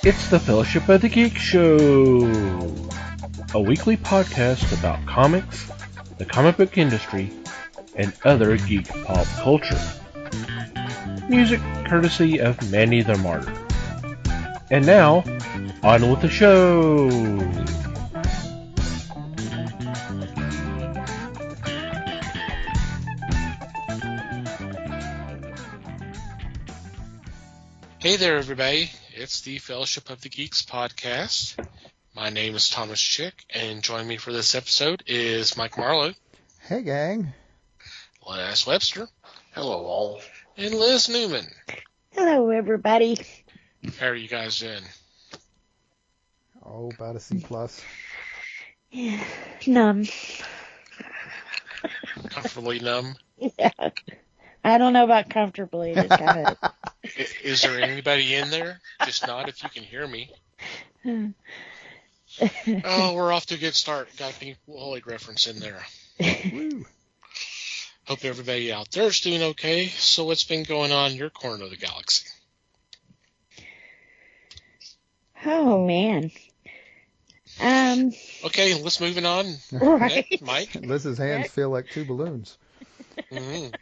It's the Fellowship of the Geek Show, a weekly podcast about comics, the comic book industry, and other geek pop culture. Music courtesy of Manny the Martyr. And now, on with the show! Hey there, everybody. It's the Fellowship of the Geeks podcast. My name is Thomas Chick, and joining me for this episode is Mike Marlowe. Hey, gang. Les Webster. Hello, all. And Liz Newman. Hello, everybody. How are you guys doing? Oh, about a C+. Yeah, numb. Comfortably numb? Yeah. I don't know about comfortably. Just kind of. Is there anybody in there? Just nod if you can hear me. Oh, we're off to a good start. Got a Pink Floyd reference in there. Woo. Hope everybody out there is doing okay. So what's been going on in your corner of the galaxy? Oh, man. Okay, let's move on. Right. Next, Mike. Liz's hands feel like two balloons. Mm-hmm.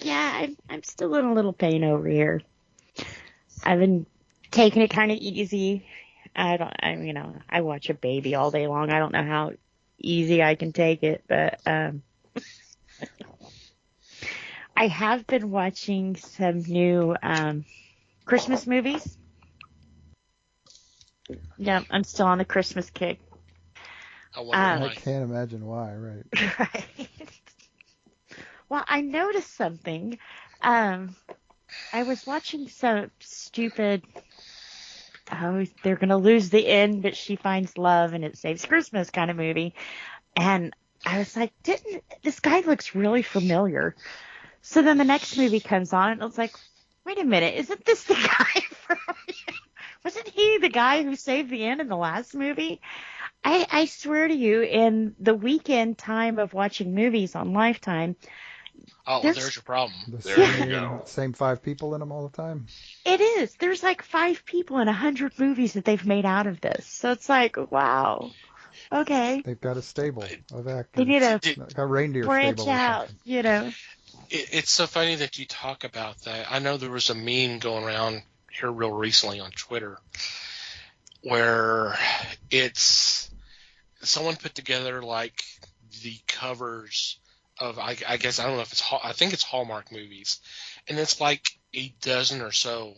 Yeah, I'm still in a little pain over here. I've been taking it kind of easy. I watch a baby all day long. I don't know how easy I can take it, but I have been watching some new Christmas movies. Yeah, I'm still on the Christmas kick. I wonder I can't imagine why, right? Right. Well, I noticed something. I was watching some stupid, they're going to lose the end, but she finds love and it saves Christmas kind of movie. And I was like, this guy looks really familiar. So then the next movie comes on and I was like, wait a minute, isn't this the guy from, wasn't he the guy who saved the end in the last movie? I swear to you, in the weekend time of watching movies on Lifetime, Oh, well, there's your problem. There you go. Same 5 people in them all the time? It is. There's like 5 people in 100 movies that they've made out of this. So it's like, wow. Okay. They've got a stable of actors. They need a a reindeer branch stable or out, something. you know. It's so funny that you talk about that. I know there was a meme going around here real recently on Twitter where it's someone put together like the covers of I guess I don't know if it's I think it's Hallmark movies, and it's like a dozen or so,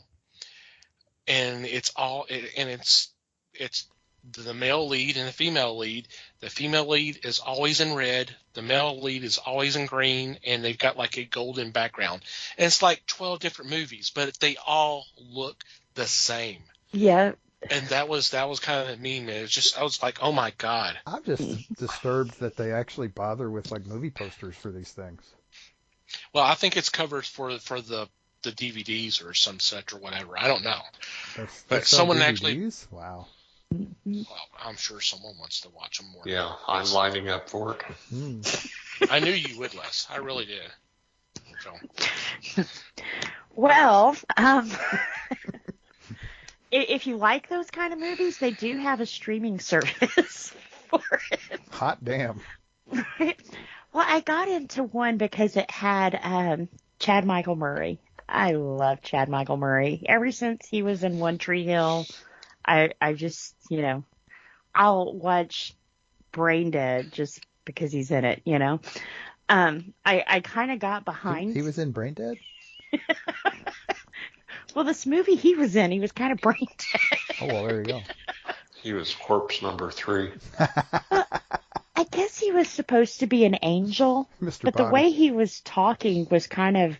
and it's the male lead and the female lead. The female lead is always in red, the male lead is always in green, and they've got like a golden background. And it's like 12 different movies, but they all look the same. Yeah. And that was kind of the meme. It was just, I was like, oh my god. I'm just disturbed that they actually bother with like movie posters for these things. Well, I think it's covered for the DVDs or some such or whatever. I don't know. But someone DVDs? actually. Wow. Well, I'm sure someone wants to watch them more. Yeah, I'm lining up for it. I knew you would, Les. I really did. So. Well, if you like those kind of movies, they do have a streaming service for it. Hot damn. Right? Well, I got into one because it had Chad Michael Murray. I love Chad Michael Murray. Ever since he was in One Tree Hill, I just, I'll watch Brain Dead just because he's in it, I kind of got behind. He was in Brain Dead? Well, this movie he was in, he was kind of brain dead. Oh, well, there you go. He was corpse number 3. Well, I guess he was supposed to be an angel, Mr. but Body. the way he was talking was kind of,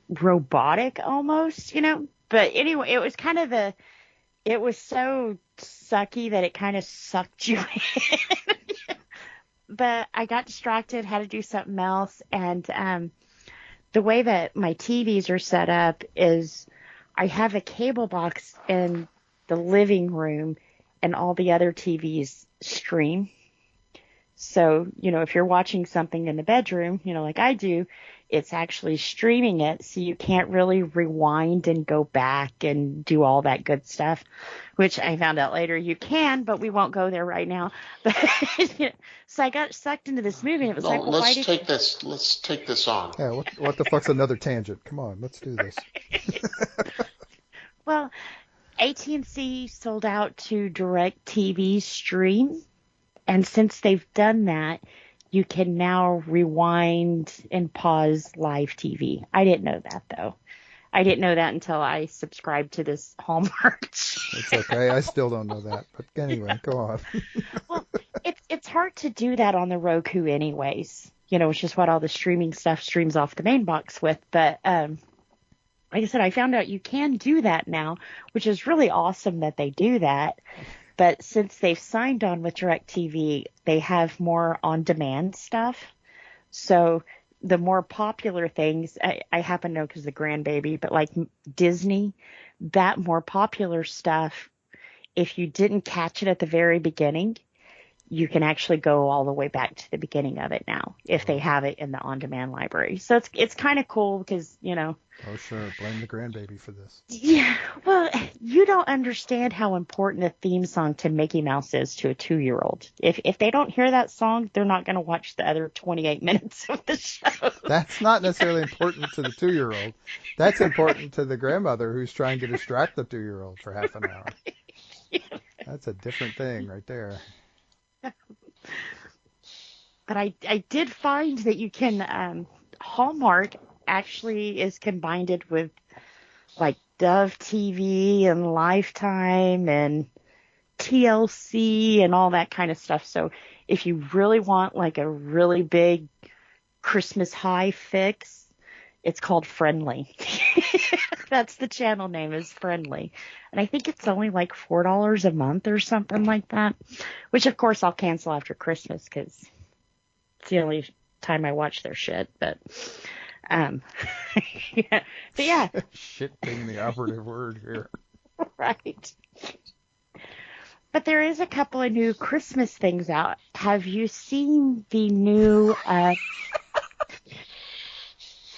robotic almost, But anyway, it was kind of it was so sucky that it kind of sucked you in. But I got distracted, had to do something else, and the way that my TVs are set up is I have a cable box in the living room and all the other TVs stream. So, if you're watching something in the bedroom, like I do, it's actually streaming it, so you can't really rewind and go back and do all that good stuff, which I found out later you can, but we won't go there right now. But so I got sucked into this movie, and it was No, like, well, why did you... let's take this on. Yeah, what the fuck's another tangent? Come on, let's do this. Well, AT&T sold out to DirecTV Stream, and since they've done that, you can now rewind and pause live TV. I didn't know that, though. I didn't know that until I subscribed to this Hallmark. It's okay. I still don't know that. But anyway, go on. Well, it's hard to do that on the Roku anyways, which is what all the streaming stuff streams off the main box with. But like I said, I found out you can do that now, which is really awesome that they do that. But since they've signed on with DirecTV, they have more on-demand stuff. So the more popular things, I happen to know because of the grandbaby, but like Disney, that more popular stuff, if you didn't catch it at the very beginning, you can actually go all the way back to the beginning of it now if they have it in the on-demand library. So it's kind of cool because, Oh, sure. Blame the grandbaby for this. Yeah, well, you don't understand how important the theme song to Mickey Mouse is to a 2-year-old. If they don't hear that song, they're not going to watch the other 28 minutes of the show. That's not necessarily important to the 2-year-old. That's important to the grandmother who's trying to distract the 2-year-old for half an hour. That's a different thing right there. But I did find that you can, Hallmark actually is combined with like Dove TV and Lifetime and TLC and all that kind of stuff. So if you really want like a really big Christmas high fix, it's called Friendly. That's the channel name, is Friendly. And I think it's only like $4 a month or something like that, which of course I'll cancel after Christmas because it's the only time I watch their shit. But yeah. But yeah. Shit being the operative word here. Right. But there is a couple of new Christmas things out. Have you seen the new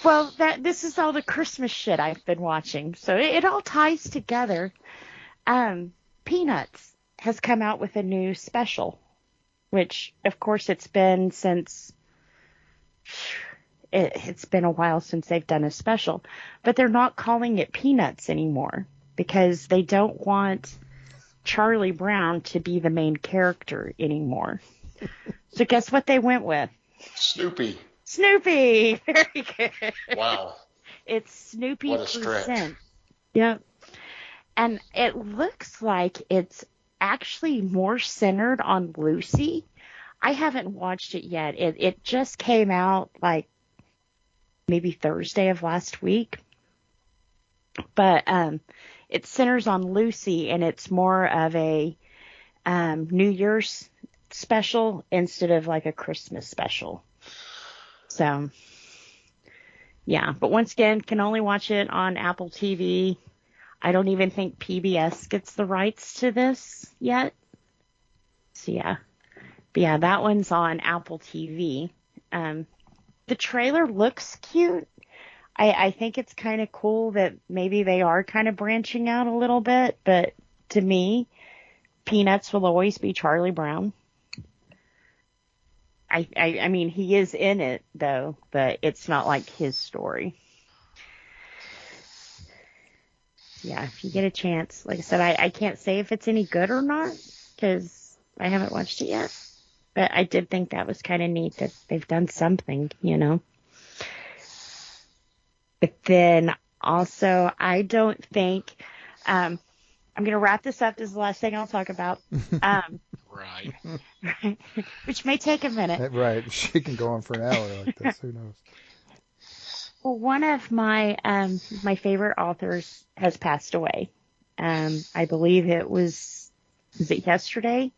well, this is all the Christmas shit I've been watching. So it all ties together. Peanuts has come out with a new special, which of course it's been since it's been a while since they've done a special, but they're not calling it Peanuts anymore because they don't want Charlie Brown to be the main character anymore. So guess what they went with? Snoopy. Snoopy. Very good. Wow. It's Snoopy What a stretch. Present. Yep. And it looks like it's actually more centered on Lucy. I haven't watched it yet. It just came out like maybe Thursday of last week. But it centers on Lucy, and it's more of a New Year's special instead of like a Christmas special. So, yeah. But once again, can only watch it on Apple TV. I don't even think PBS gets the rights to this yet. So, yeah. But yeah, that one's on Apple TV. The trailer looks cute. I think it's kind of cool that maybe they are kind of branching out a little bit. But to me, Peanuts will always be Charlie Brown. I mean, he is in it, though, but it's not like his story. Yeah, if you get a chance. Like I said, I can't say if it's any good or not because I haven't watched it yet. But I did think that was kind of neat that they've done something, But then also, I don't think I'm going to wrap this up. This is the last thing I'll talk about. Right. Which may take a minute. Right. She can go on for an hour like this. Who knows? Well, one of my my favorite authors has passed away. I believe was it yesterday?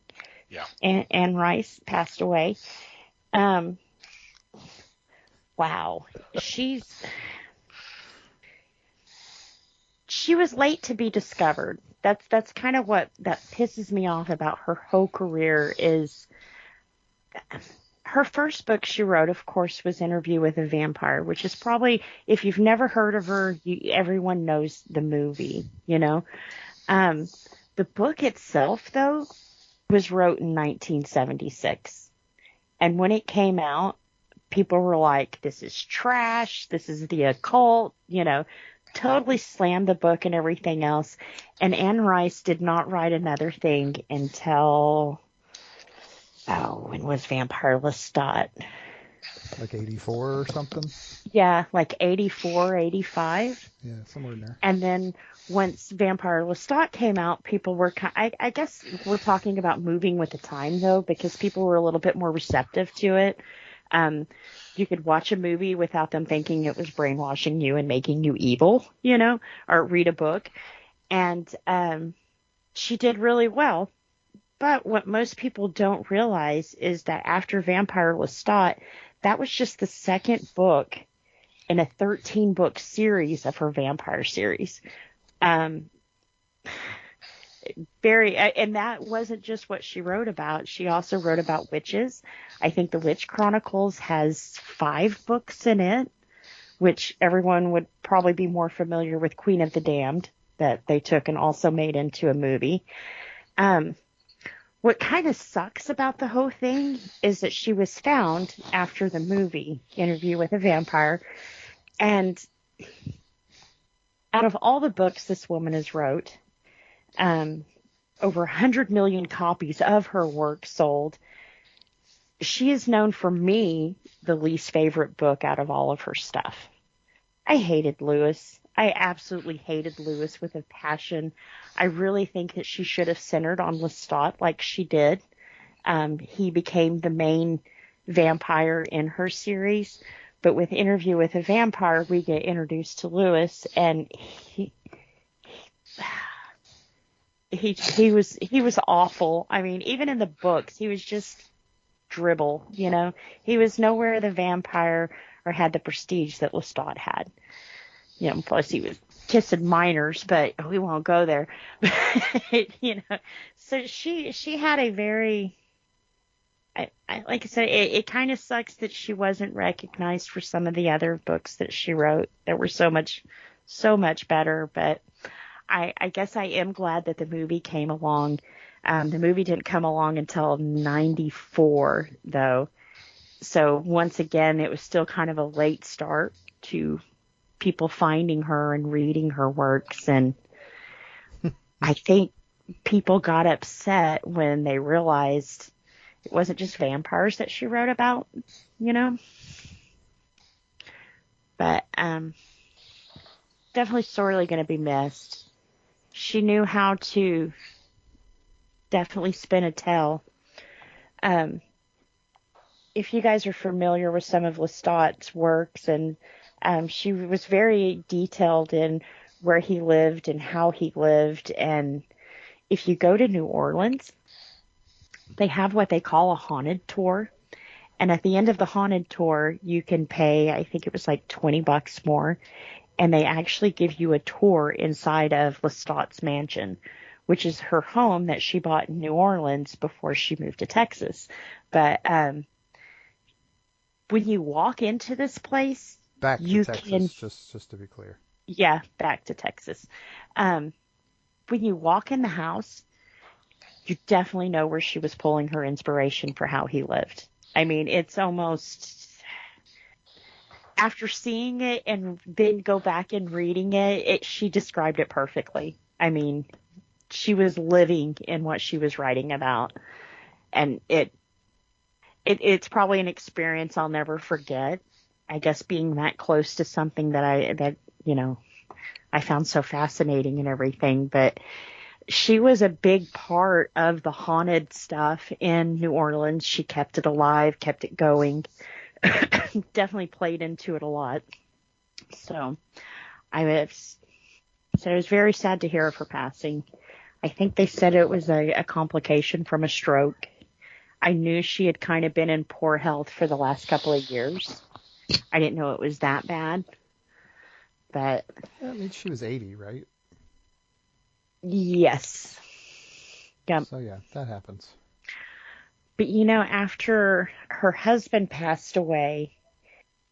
Yeah. Anne Rice passed away. Wow. She was late to be discovered. That's kind of what that pisses me off about her whole career is her first book she wrote, of course, was Interview with a Vampire, which is probably, if you've never heard of her, everyone knows the movie, you know. The book itself, though, was wrote in 1976. And when it came out, people were like, this is trash, this is the occult, you know, totally slammed the book and everything else. And Anne Rice did not write another thing until, when was Vampire Lestat? Like 84 or something? Yeah, like 84, 85. Yeah, somewhere in there. And then once Vampire Lestat came out, people were, I guess we're talking about moving with the time, though, because people were a little bit more receptive to it. You could watch a movie without them thinking it was brainwashing you and making you evil, you know, or read a book. And she did really well. But what most people don't realize is that after Vampire Lestat, that was just the second book in a 13-book series of her vampire series. And that wasn't just what she wrote about. She also wrote about witches. I think the Witch Chronicles has 5 books in it, which everyone would probably be more familiar with Queen of the Damned, that they took and also made into a movie. What kind of sucks about the whole thing is that she was found after the movie Interview with a Vampire, and out of all the books this woman has wrote, over 100 million copies of her work sold. She is known for me, the least favorite book out of all of her stuff. I hated Lewis. I absolutely hated Lewis with a passion. I really think that she should have centered on Lestat like she did. He became the main vampire in her series. But with Interview with a Vampire, we get introduced to Lewis, and he was awful. I mean, even in the books, he was just dribble, you know. He was nowhere the vampire or had the prestige that Lestat had. You know, plus he was kissing minors, but we won't go there. You know, so she had a very, I like I said, it kind of sucks that she wasn't recognized for some of the other books that she wrote that were so much better. But I guess I am glad that the movie came along. The movie didn't come along until 94, though. So once again, it was still kind of a late start to people finding her and reading her works. And I think people got upset when they realized it wasn't just vampires that she wrote about, you know. But definitely sorely going to be missed. She knew how to definitely spin a tale. If you guys are familiar with some of Lestat's works, and she was very detailed in where he lived and how he lived. And if you go to New Orleans, they have what they call a haunted tour. And at the end of the haunted tour, you can pay, I think it was like $20 more. And they actually give you a tour inside of Lestat's mansion, which is her home that she bought in New Orleans before she moved to Texas. But when you walk into this place, Back to Texas, just to be clear. Yeah, back to Texas. When you walk in the house, you definitely know where she was pulling her inspiration for how he lived. I mean, it's almost, after seeing it and then go back and reading it, she described it perfectly. I mean, she was living in what she was writing about. And it's probably an experience I'll never forget. I guess being that close to something that I found so fascinating and everything. But she was a big part of the haunted stuff in New Orleans. She kept it alive, kept it going. Definitely played into it a lot. So I was very sad to hear of her passing. I think they said it was a complication from a stroke. I knew she had kind of been in poor health for the last couple of years. I didn't know it was that bad. But I mean, she was 80, right? Yes. Yep. So yeah, that happens. But after her husband passed away,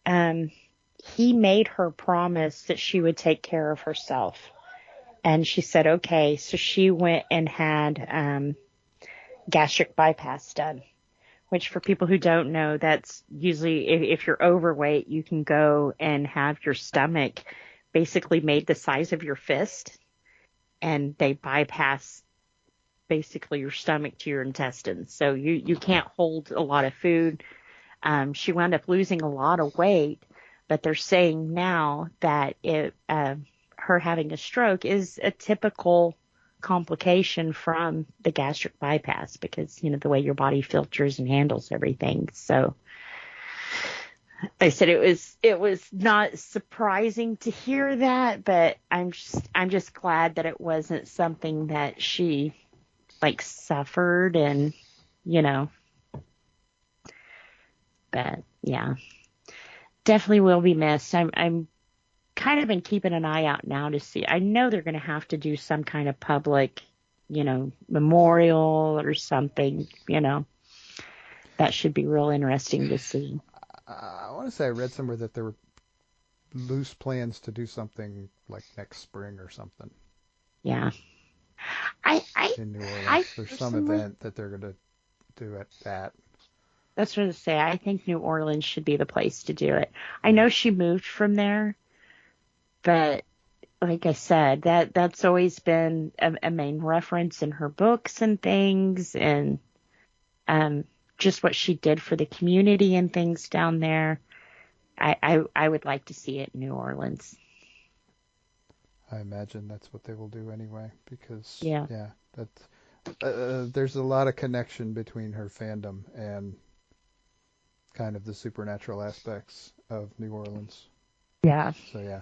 he made her promise that she would take care of herself. And she said, okay. So she went and had gastric bypass done, which for people who don't know, that's usually if you're overweight, you can go and have your stomach basically made the size of your fist, and they bypass basically your stomach to your intestines. So you can't hold a lot of food. She wound up losing a lot of weight, but they're saying now that her having a stroke is a typical complication from the gastric bypass because, the way your body filters and handles everything. So I said it was not surprising to hear that, but I'm just glad that it wasn't something that she suffered and, but yeah, definitely will be missed. I'm kind of been keeping an eye out now to see. I know they're going to have to do some kind of public, memorial or something, that should be real interesting to see. I want to say I read somewhere that there were loose plans to do something like next spring or something. Yeah. In New Orleans. There's some event that they're going to do at that. That's what I say. I think New Orleans should be the place to do it. I know she moved from there, but like I said, that's always been a main reference in her books and things, and just what she did for the community and things down there. I would like to see it in New Orleans. I imagine that's what they will do anyway, because that's there's a lot of connection between her fandom and kind of the supernatural aspects of New Orleans. Yeah. So yeah.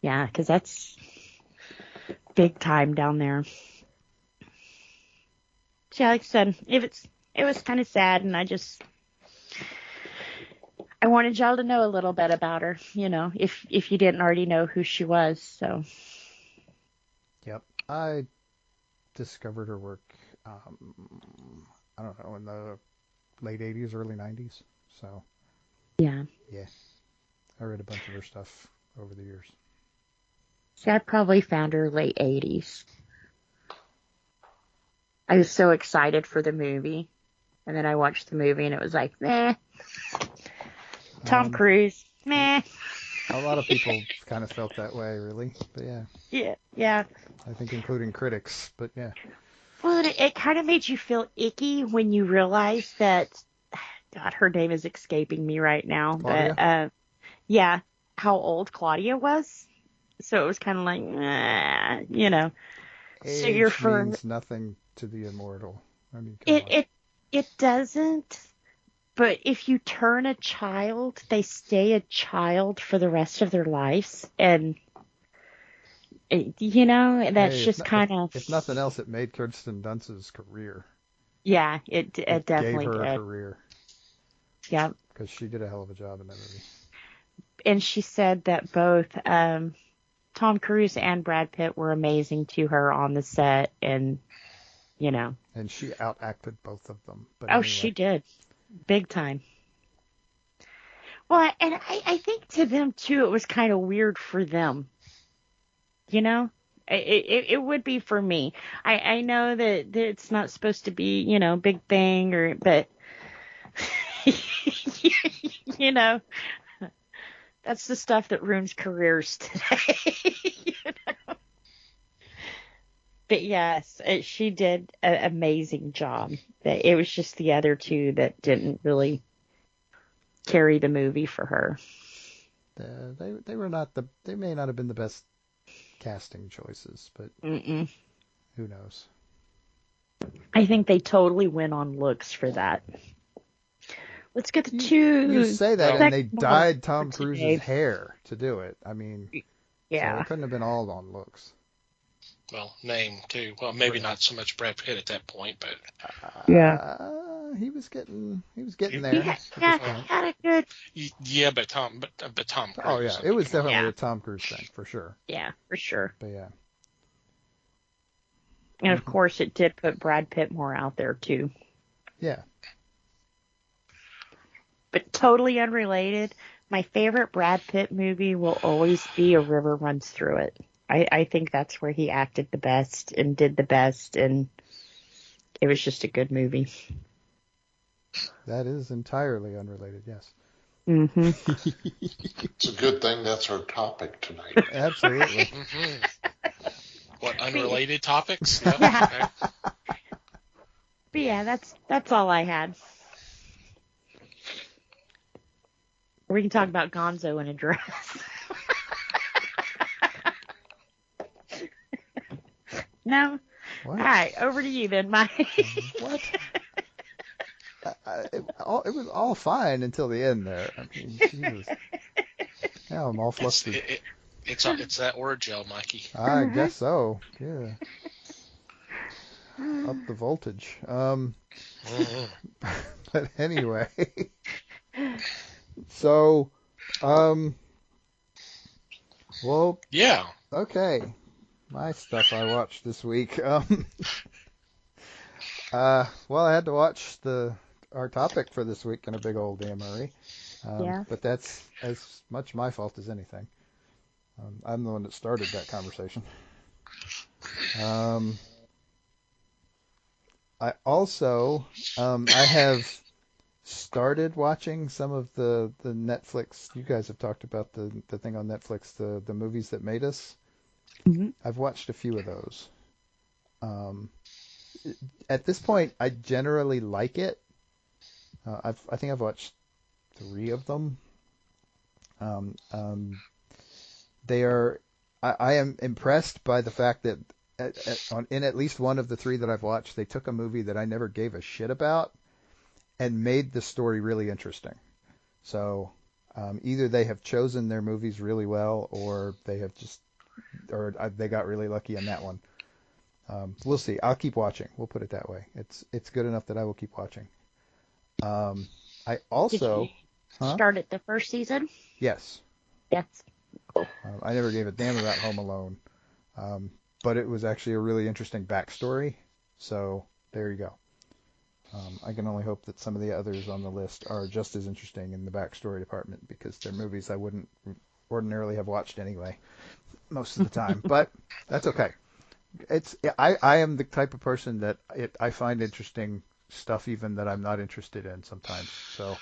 Yeah, because that's big time down there. So, like I said, it was kind of sad, and I wanted y'all to know a little bit about her, if you didn't already know who she was. So. Yep, I discovered her work. I don't know, in the late '80s, early '90s. So. Yeah. Yeah, I read a bunch of her stuff over the years. See, I probably found her late '80s. I was so excited for the movie, and then I watched the movie, and it was like, meh. Tom Cruise, meh. A lot of people kind of felt that way, really, but yeah. Yeah. I think including critics, but yeah. Well, it kind of made you feel icky when you realized that, God, her name is escaping me right now, Claudia? but how old Claudia was. So it was kind of like, Age so you're means nothing to the immortal. I mean, come on. It doesn't. But if you turn a child, they stay a child for the rest of their lives, and that's just kind of. If nothing else, it made Kirsten Dunst's career. Yeah, it definitely gave her did. a career. Yeah. Because she did a hell of a job in that movie. And she said that both Tom Cruise and Brad Pitt were amazing to her on the set, and And she outacted both of them. But anyway. She did, big time. Well, and I think to them too, it was kind of weird for them. It would be for me. I know that it's not supposed to be, big thing but that's the stuff that ruins careers today. But yes, she did an amazing job. It was just the other two that didn't really carry the movie for her. They were not they may not have been the best casting choices, but who knows? I think they totally went on looks for that. Let's get the two. You say that, and they dyed Tom Cruise's hair to do it. I mean, yeah, so it couldn't have been all on looks. Well, name too. Well, maybe not so much Brad Pitt at that point, but he was getting there. He had a good. Yeah, but Tom Cruise. Oh yeah, it was definitely a Tom Cruise thing for sure. Yeah, for sure. But yeah. And of course, it did put Brad Pitt more out there too. Yeah. But totally unrelated, my favorite Brad Pitt movie will always be A River Runs Through It. I think that's where he acted the best and did the best, and it was just a good movie. That is entirely unrelated, yes. Mm-hmm. It's a good thing that's our topic tonight. Absolutely. What, unrelated topics? Yeah. Okay. But yeah, that's all I had. We can talk about Gonzo in a dress. No? What? All right, over to you then, Mike. What? It was all fine until the end there. I mean, Jesus. Now I'm all flustered. It's that word gel, Mikey. I guess so. Yeah. Up the voltage. Mhm. But anyway. So, well, Yeah. okay. My stuff I watched this week. Well, I had to watch our topic for this week in a big old damn hurry. Yeah. But that's as much my fault as anything. I'm the one that started that conversation. I also, I have started watching some of the Netflix. You guys have talked about the thing on Netflix, the movies that made us. Mm-hmm. I've watched a few of those. At this point, I generally like it. I think I've watched 3 of them. They are. I am impressed by the fact that in at least one of the 3 that I've watched, they took a movie that I never gave a shit about and made the story really interesting. So either they have chosen their movies really well, or they have they got really lucky in that one. We'll see. I'll keep watching. We'll put it that way. It's good enough that I will keep watching. I also Did you start at the first season? yes. Yes. I never gave a damn about Home Alone, but it was actually a really interesting backstory. So there you go. I can only hope that some of the others on the list are just as interesting in the backstory department, because they're movies I wouldn't ordinarily have watched anyway, most of the time. But that's okay. I am the type of person that I find interesting stuff even that I'm not interested in sometimes. So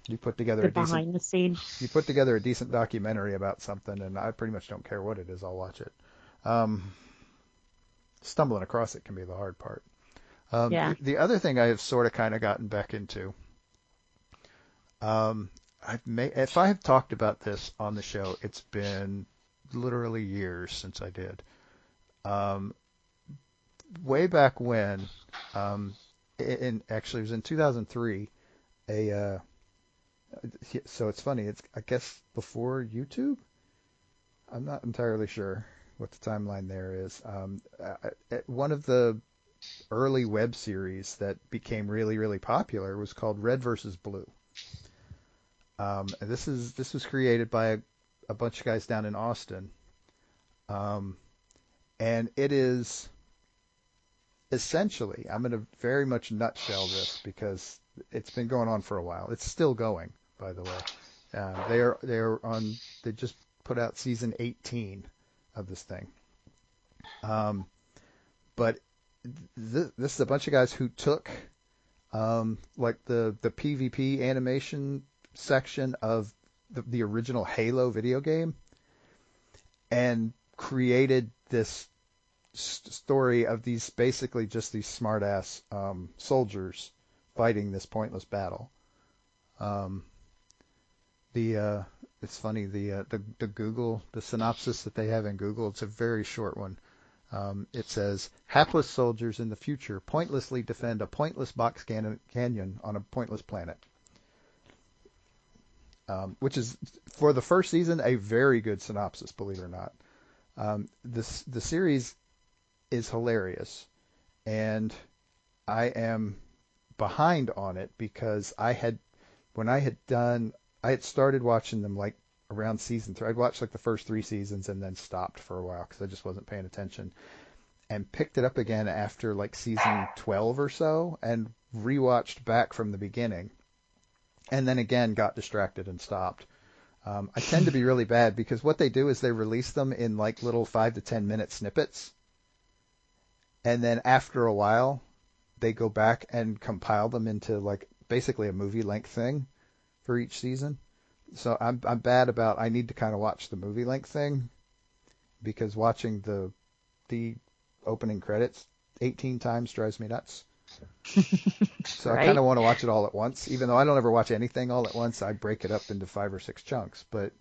you put together Behind the scenes. you put together a decent documentary about something, and I pretty much don't care what it is, I'll watch it. Stumbling across it can be the hard part. Yeah. The other thing I have sort of kind of gotten back into, if I have talked about this on the show, it's been literally years since I did. Way back when, actually it was in 2003, so it's funny, it's I guess before YouTube. I'm not entirely sure what the timeline there is. One of the early web series that became really, really popular was called Red versus Blue. And this was created by a bunch of guys down in Austin. And it is essentially, I'm going to very much nutshell this because it's been going on for a while. It's still going, by the way. They just put out season 18 of this thing. But this is a bunch of guys who took like the PvP animation section of the original Halo video game and created this story of these basically just these smart-ass soldiers fighting this pointless battle. It's funny, the Google, the synopsis that they have in Google, it's a very short one. It says, hapless soldiers in the future pointlessly defend a pointless box canyon on a pointless planet. Which is, for the first season, a very good synopsis, believe it or not. The series is hilarious, and I am behind on it because I had started watching them like around season 3. I'd watched like the first 3 seasons and then stopped for a while because I just wasn't paying attention. and picked it up again after like season 12 or so and rewatched back from the beginning. And then again got distracted and stopped. I tend to be really bad because what they do is they release them in like little 5 to 10 minute snippets. And then after a while, they go back and compile them into like basically a movie length thing for each season. So I'm bad about, I need to kind of watch the movie length thing because watching the opening credits 18 times drives me nuts. So Right? I kind of want to watch it all at once, even though I don't ever watch anything all at once. I break it up into 5 or 6 chunks, but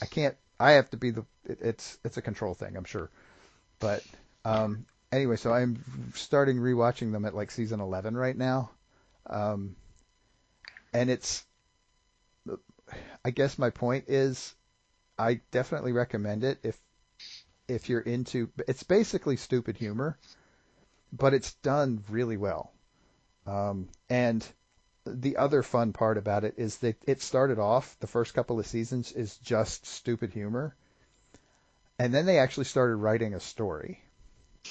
I can't. I have to be it's a control thing, I'm sure. But anyway, so I'm starting rewatching them at like season 11 right now, and it's. I guess my point is, I definitely recommend it if you're into. It's basically stupid humor, but it's done really well. And the other fun part about it is that it started off, the first couple of seasons is just stupid humor. And then they actually started writing a story.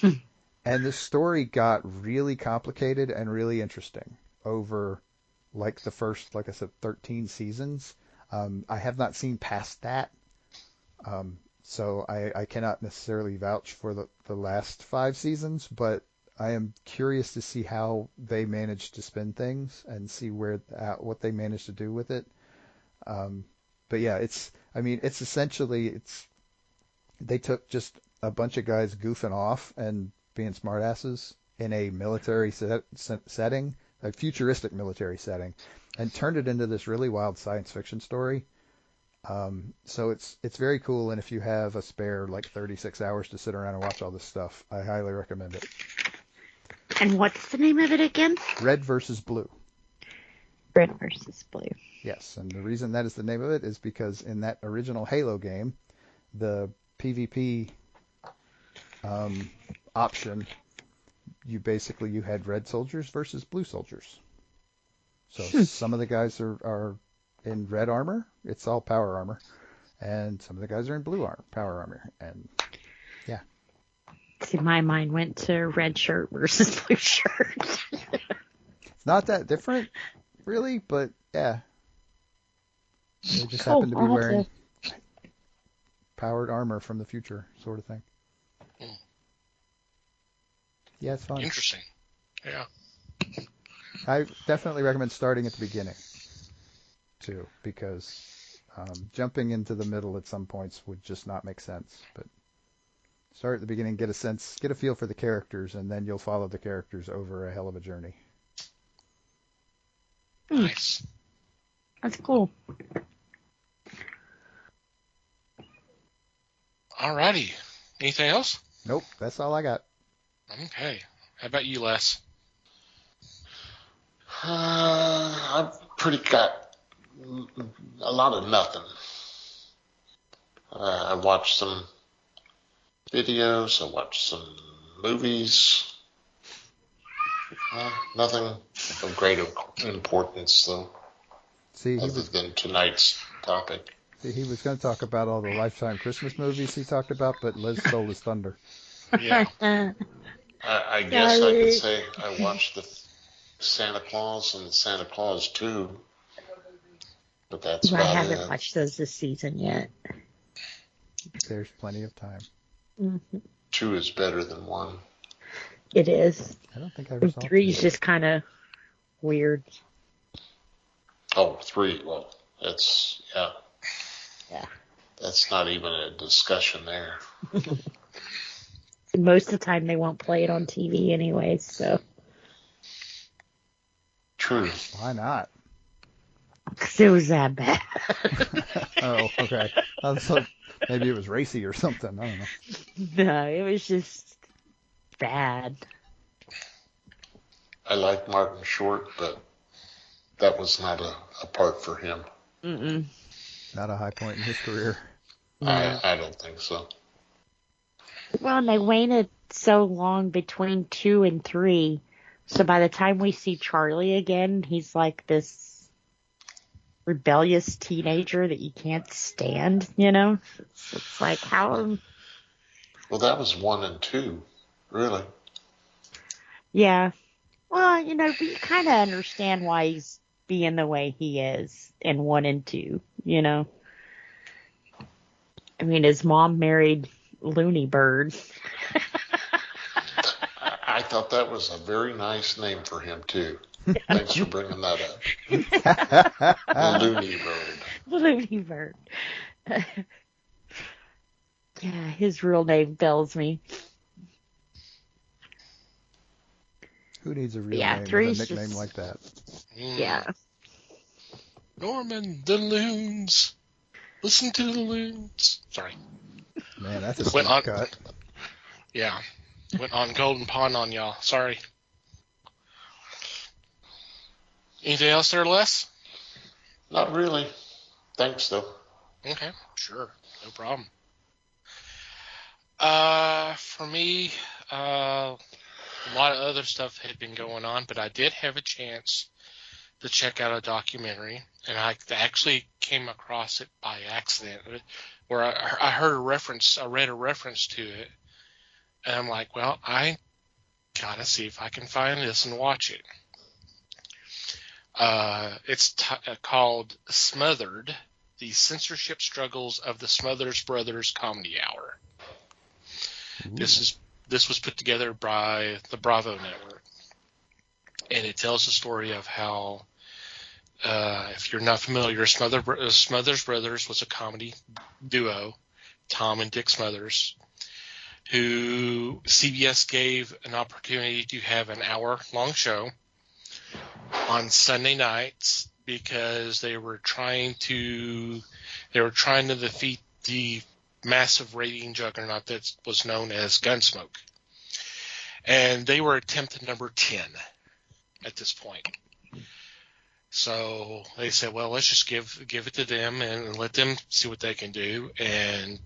And the story got really complicated and really interesting over like the first, like I said, 13 seasons. I have not seen past that. So I cannot necessarily vouch for the last 5 seasons, but I am curious to see how they managed to spin things and see what they managed to do with it. But yeah, it's essentially they took just a bunch of guys goofing off and being smartasses in a military setting, a futuristic military setting, and turned it into this really wild science fiction story. So it's very cool, and if you have a spare like 36 hours to sit around and watch all this stuff, I highly recommend it. And what's the name of it again? Red versus Blue. Red versus Blue. Yes, and the reason that is the name of it is because in that original Halo game, the PvP option, you had red soldiers versus blue soldiers. So some of the guys are in red armor. It's all power armor. And some of the guys are in blue power armor. And yeah. See, my mind went to red shirt versus blue shirt. It's not that different, really, but yeah. They just Cool. happen to be I'll have wearing powered armor from the future, sort of thing. Yeah, it's fun. Interesting. Yeah. I definitely recommend starting at the beginning, too, because jumping into the middle at some points would just not make sense. But start at the beginning, get a feel for the characters, and then you'll follow the characters over a hell of a journey. Nice. That's cool. Alrighty. Anything else? Nope, that's all I got. Okay. How about you, Les? I've pretty got a lot of nothing. I watched some videos. I watched some movies. Nothing of great importance, though, other than tonight's topic. He was going to talk about all the Lifetime Christmas movies he talked about, but Liz stole his thunder. Yeah. I guess I could say I watched the Santa Claus and Santa Claus 2, but that's I about haven't it. watched those this season yet. There's plenty of time. Mm-hmm. 2 is better than 1. It is. I don't think I ever saw 3 is 2. just kind of weird. Oh, 3. Well, that's, yeah. Yeah. That's not even a discussion there. Most of the time they won't play it on TV anyway, so. True. Why not? Because it was that bad. Oh, okay. I thought maybe it was racy or something. I don't know. No, it was just bad. I like Martin Short, but that was not a part for him. Mm-mm. Not a high point in his career. I don't think so. Well, and they waited so long between 2 and 3, so by the time we see Charlie again, he's like this rebellious teenager that you can't stand, you know? It's like, how... Well, that was 1 and 2. Really? Yeah. Well, but you kind of understand why he's being the way he is in 1 and 2, I mean, his mom married Looney Bird. I thought that was a very nice name for him, too. Thanks for bringing that up. Looney Bird. Looney Bird. Yeah, his real name tells me. Who needs a real Yeah, name with a three's nickname just- like that? Yeah. Norman, the loons. Listen to the loons. Sorry. Man, that's a Went deep on- cut. Yeah. Went on Golden Pond on y'all. Sorry. Anything else there, Les? Not really. Thanks, though. Okay, sure. No problem. For me, a lot of other stuff had been going on, but I did have a chance to check out a documentary, and I actually came across it by accident, where I heard a reference, I read a reference to it, and I'm like, well, I gotta see if I can find this and watch it. It's called Smothered: The Censorship Struggles of the Smothers Brothers Comedy Hour. This was put together by the Bravo Network, and it tells the story of how, if you're not familiar, Smothers Brothers was a comedy duo, Tom and Dick Smothers, who CBS gave an opportunity to have an hour-long show on Sunday nights because they were trying to defeat the massive rating juggernaut that was known as Gunsmoke. And they were attempt number 10 at this point. So they said, well, let's just give it to them and let them see what they can do. And,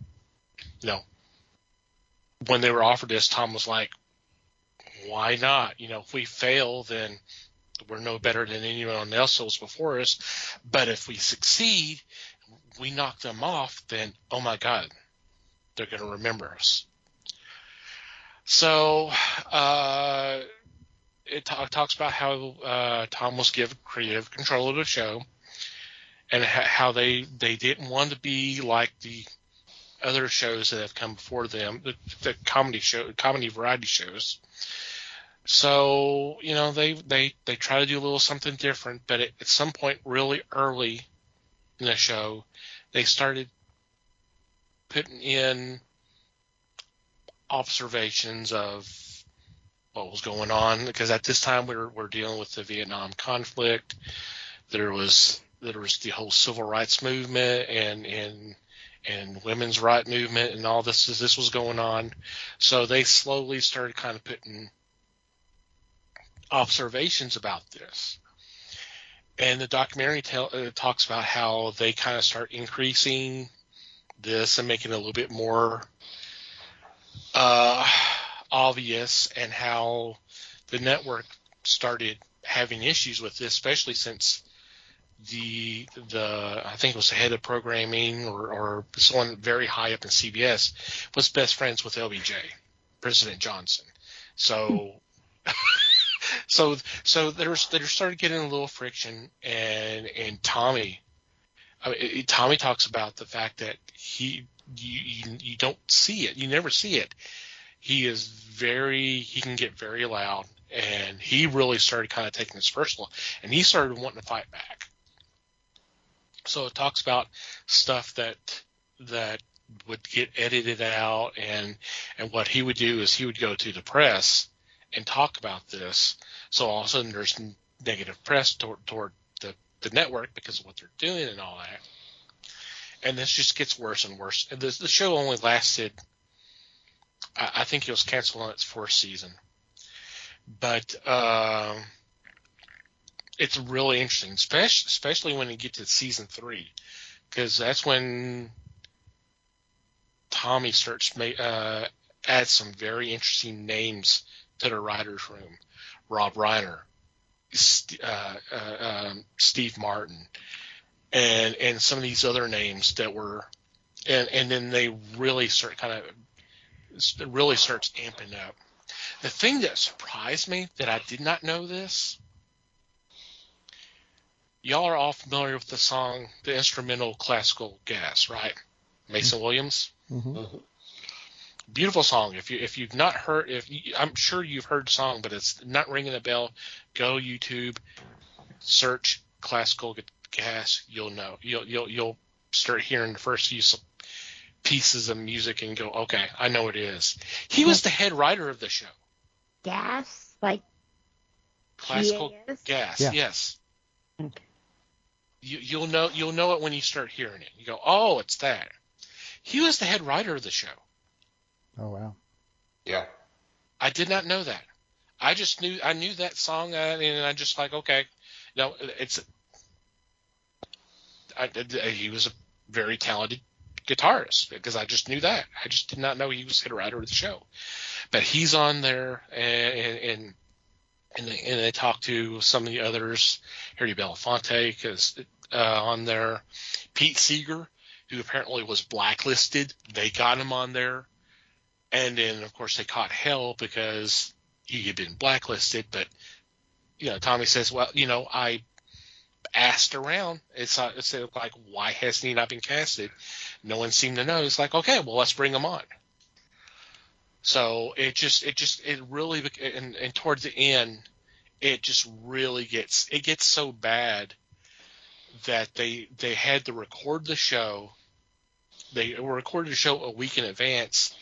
when they were offered this, Tom was like, why not? If we fail, then we're no better than anyone else that was before us. But if we succeed, we knock them off, then, oh my God, they're going to remember us. So it talks about how Tom was given creative control of the show, and how they didn't want to be like the other shows that have come before them, the comedy variety shows. So they try to do a little something different, but at some point really early in the show, they started putting in observations of what was going on, because at this time we're dealing with the Vietnam conflict. There was the whole civil rights movement and women's right movement, and all this was going on. So they slowly started kind of putting observations about this. And the documentary talks about how they kind of start increasing this and making it a little bit more obvious, and how the network started having issues with this, especially since the I think it was the head of programming or someone very high up in CBS was best friends with LBJ, President Johnson. So so there started getting a little friction, and Tommy talks about the fact that you don't see it, you never see it. He can get very loud, and he really started kind of taking this personal, and he started wanting to fight back. So it talks about stuff that would get edited out, and what he would do is he would go to the press and talk about this. So all of a sudden there's negative press toward the network because of what they're doing and all that. And this just gets worse and worse. And the show only lasted, I think it was canceled on its 4th season. But it's really interesting, especially when you get to season 3, because that's when Tommy starts add some very interesting names to the writers' room. Rob Reiner, Steve Martin, and some of these other names that were, and then they really starts amping up. The thing that surprised me, that I did not know this, y'all are all familiar with the song, the instrumental Classical Gas, right? Mason Williams. Mm-hmm. Beautiful song. If you've not heard, I'm sure you've heard the song, but it's not ringing a bell. Go YouTube, search Classical Gas. You'll know. You'll start hearing the first few pieces of music and go, okay, I know what it is. He was the head writer of the show. Gas, like Classical GAS? Gas. Yeah. Yes. Okay. You'll know it when you start hearing it. You go, oh, it's that. He was the head writer of the show. Oh, wow. Yeah. I did not know that. I knew that song, and I just like, okay, no, he was a very talented guitarist, because I just knew that. I just did not know he was head writer of the show. But he's on there, and they talk to some of the others, Harry Belafonte, because on there, Pete Seeger, who apparently was blacklisted, they got him on there. And then, of course, they caught hell because he had been blacklisted. But, Tommy says, well, I asked around. It's like, why hasn't he not been casted? No one seemed to know. It's like, okay, well, let's bring him on. So it really, and towards the end, it just really gets so bad that they had to record the show. They recorded the show a week in advance.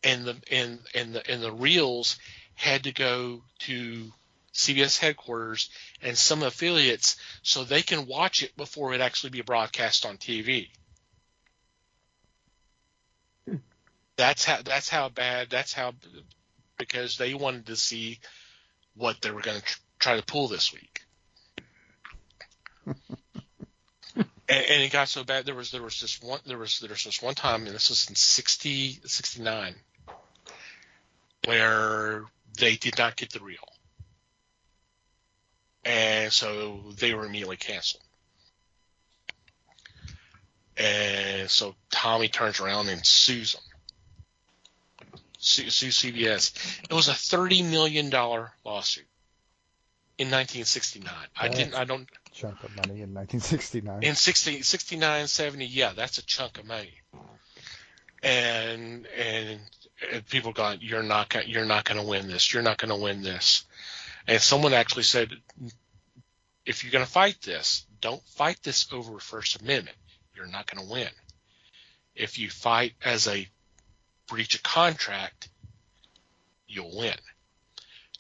And the reels had to go to CBS headquarters and some affiliates so they can watch it before it actually be broadcast on TV. That's how bad. Because they wanted to see what they were going to try to pull this week. And it got so bad. There was this one time, and this was in 69, where they did not get the reel, and so they were immediately canceled. And so Tommy turns around and sues them, sues CBS. It was a $30 million lawsuit in 1969. I don't. Chunk of money in 1969. In 69, 70, yeah, that's a chunk of money. And people going, you're not going to win this. You're not going to win this. And someone actually said, if you're going to fight this, don't fight this over First Amendment. You're not going to win. If you fight as a breach of contract, you'll win.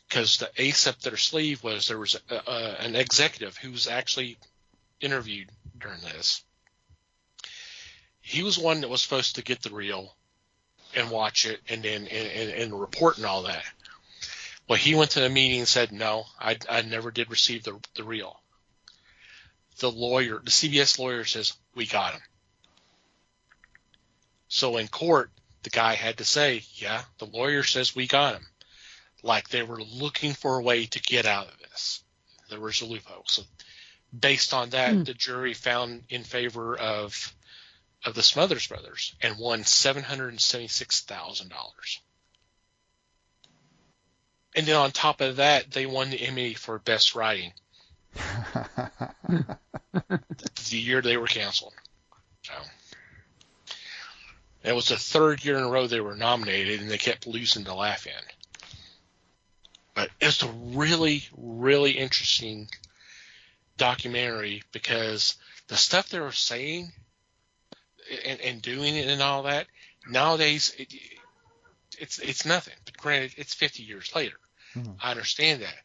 Because the ace up their sleeve was there was an executive who was actually interviewed during this. He was one that was supposed to get the reel and watch it and then and report and all that. Well, he went to the meeting and said, no, I never did receive the reel. The CBS lawyer says, we got him. So in court, the guy had to say, yeah, the lawyer says we got him. Like they were looking for a way to get out of this. There was a loophole. So based on that, the jury found in favor of the Smothers Brothers and won $776,000. And then on top of that, they won the Emmy for Best Writing. The year they were canceled. So it was the third year in a row they were nominated, and they kept losing to Laugh-In. But it's a really, really interesting documentary because the stuff they were saying and doing it and all that, nowadays it's nothing. But granted, it's 50 years later. Mm-hmm. I understand that.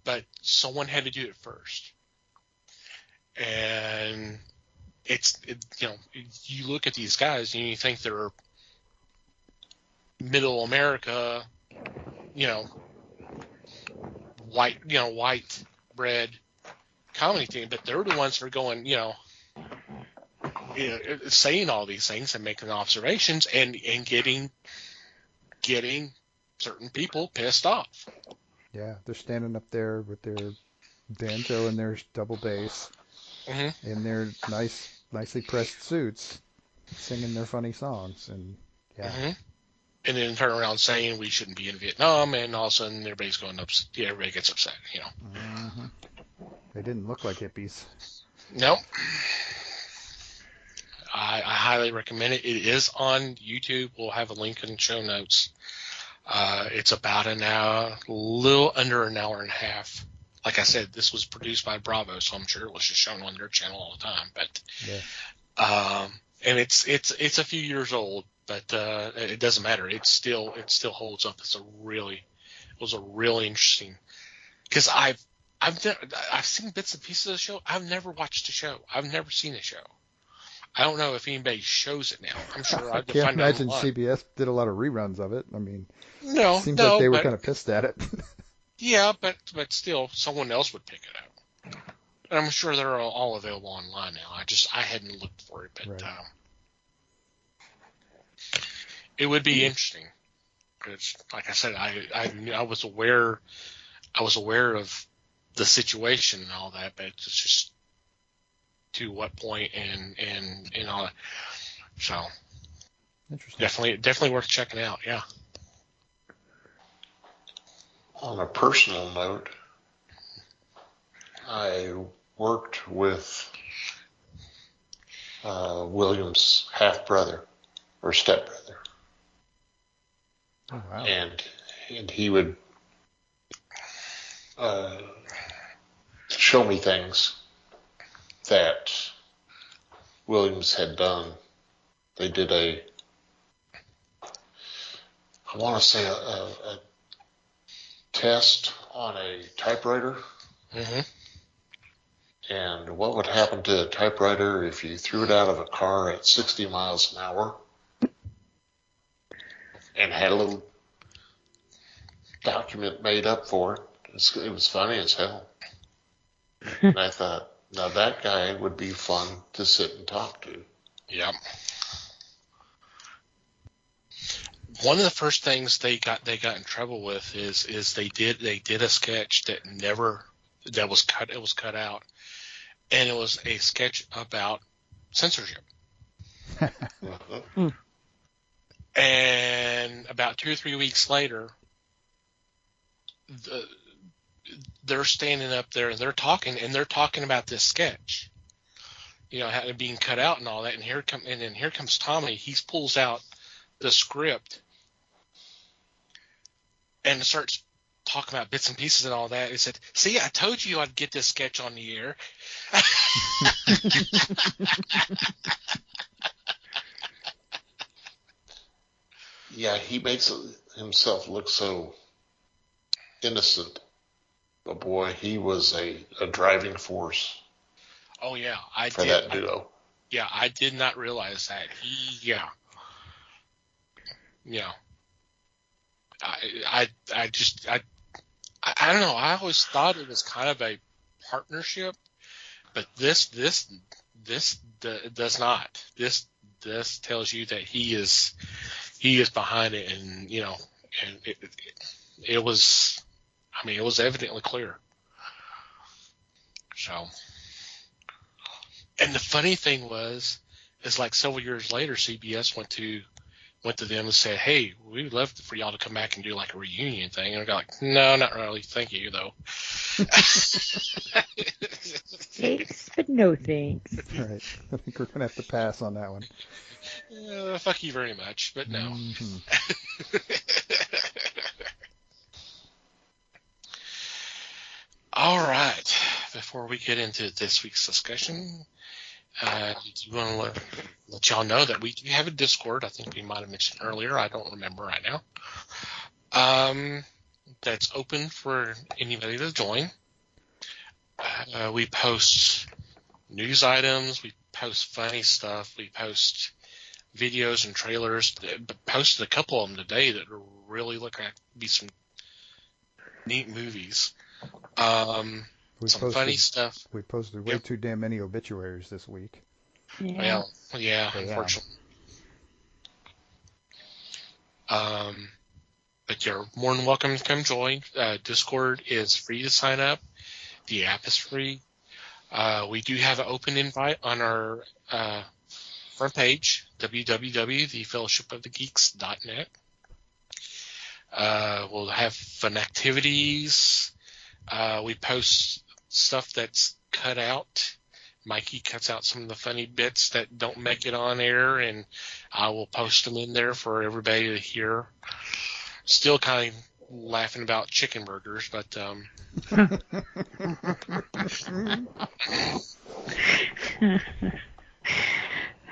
But someone had to do it first. And you look at these guys and you think they're middle America, white bread comedy team, but they're the ones that are going, saying all these things and making observations and getting certain people pissed off. Yeah, they're standing up there with their banjo and their double bass in their nicely pressed suits, singing their funny songs, and yeah. and then turn around saying we shouldn't be in Vietnam, and all of a sudden everybody's going up. Yeah, everybody gets upset. Mm-hmm. They didn't look like hippies. Nope. I highly recommend it. It is on YouTube. We'll have a link in the show notes. It's about an hour, a little under an hour and a half. Like I said, this was produced by Bravo, so I'm sure it was just shown on their channel all the time. But and it's a few years old, but it doesn't matter. It still holds up. It was a really interesting, because I've seen bits and pieces of the show. I've never watched the show. I've never seen the show. I don't know if anybody shows it now. I'm sure I can't imagine CBS did a lot of reruns of it. I mean, seems like they were kind of pissed at it. Yeah, but still, someone else would pick it up. And I'm sure they're all available online now. I hadn't looked for it, but right. It would be interesting. Because, like I said, I was aware of the situation and all that, but it's just to what point and all that. So interesting. Definitely worth checking out. Yeah. On a personal note, I worked with William's half-brother or stepbrother. Oh, wow. And he would show me things that Williams had done. They did I want to say a test on a typewriter. Mm-hmm. And what would happen to a typewriter if you threw it out of a car at 60 miles an hour and had a little document made up for it. It was funny as hell. And I thought, now that guy would be fun to sit and talk to. Yep. One of the first things they got in trouble with is they did a sketch that was cut out, and it was a sketch about censorship. And about 2 or 3 weeks later, they're standing up there and they're talking about this sketch, how it being cut out and all that. And here comes Tommy. He pulls out the script and starts talking about bits and pieces and all that. He said, "See, I told you I'd get this sketch on the air." Yeah, he makes himself look so innocent. But boy, he was a driving force. Oh yeah, that duo. I did not realize that. I don't know. I always thought it was kind of a partnership, but this does not. This tells you that he is behind it, and and it was. I mean, it was evidently clear. So, and the funny thing is like several years later, CBS went to them and said, "Hey, we'd love for y'all to come back and do like a reunion thing." And they're like, "No, not really. Thank you, though." Thanks, but no thanks. Right. I think we're gonna have to pass on that one. Fuck you very much, but no. Mm-hmm. All right. Before we get into this week's discussion, do you want to let y'all know that we do have a Discord? I think we might have mentioned earlier. I don't remember right now. That's open for anybody to join. We post news items. We post funny stuff. We post videos and trailers. Posted a couple of them today that really look like to be some neat movies. Funny stuff. We posted way too damn many obituaries this week. Yeah. Well, yeah, unfortunately. But you're more than welcome to come join. Discord is free to sign up. The app is free. We do have an open invite on our front page, www.thefellowshipofthegeeks.net. We'll have fun activities. We post stuff that's cut out. Mikey cuts out some of the funny bits that don't make it on air, and I will post them in there for everybody to hear. Still kind of laughing about chicken burgers, but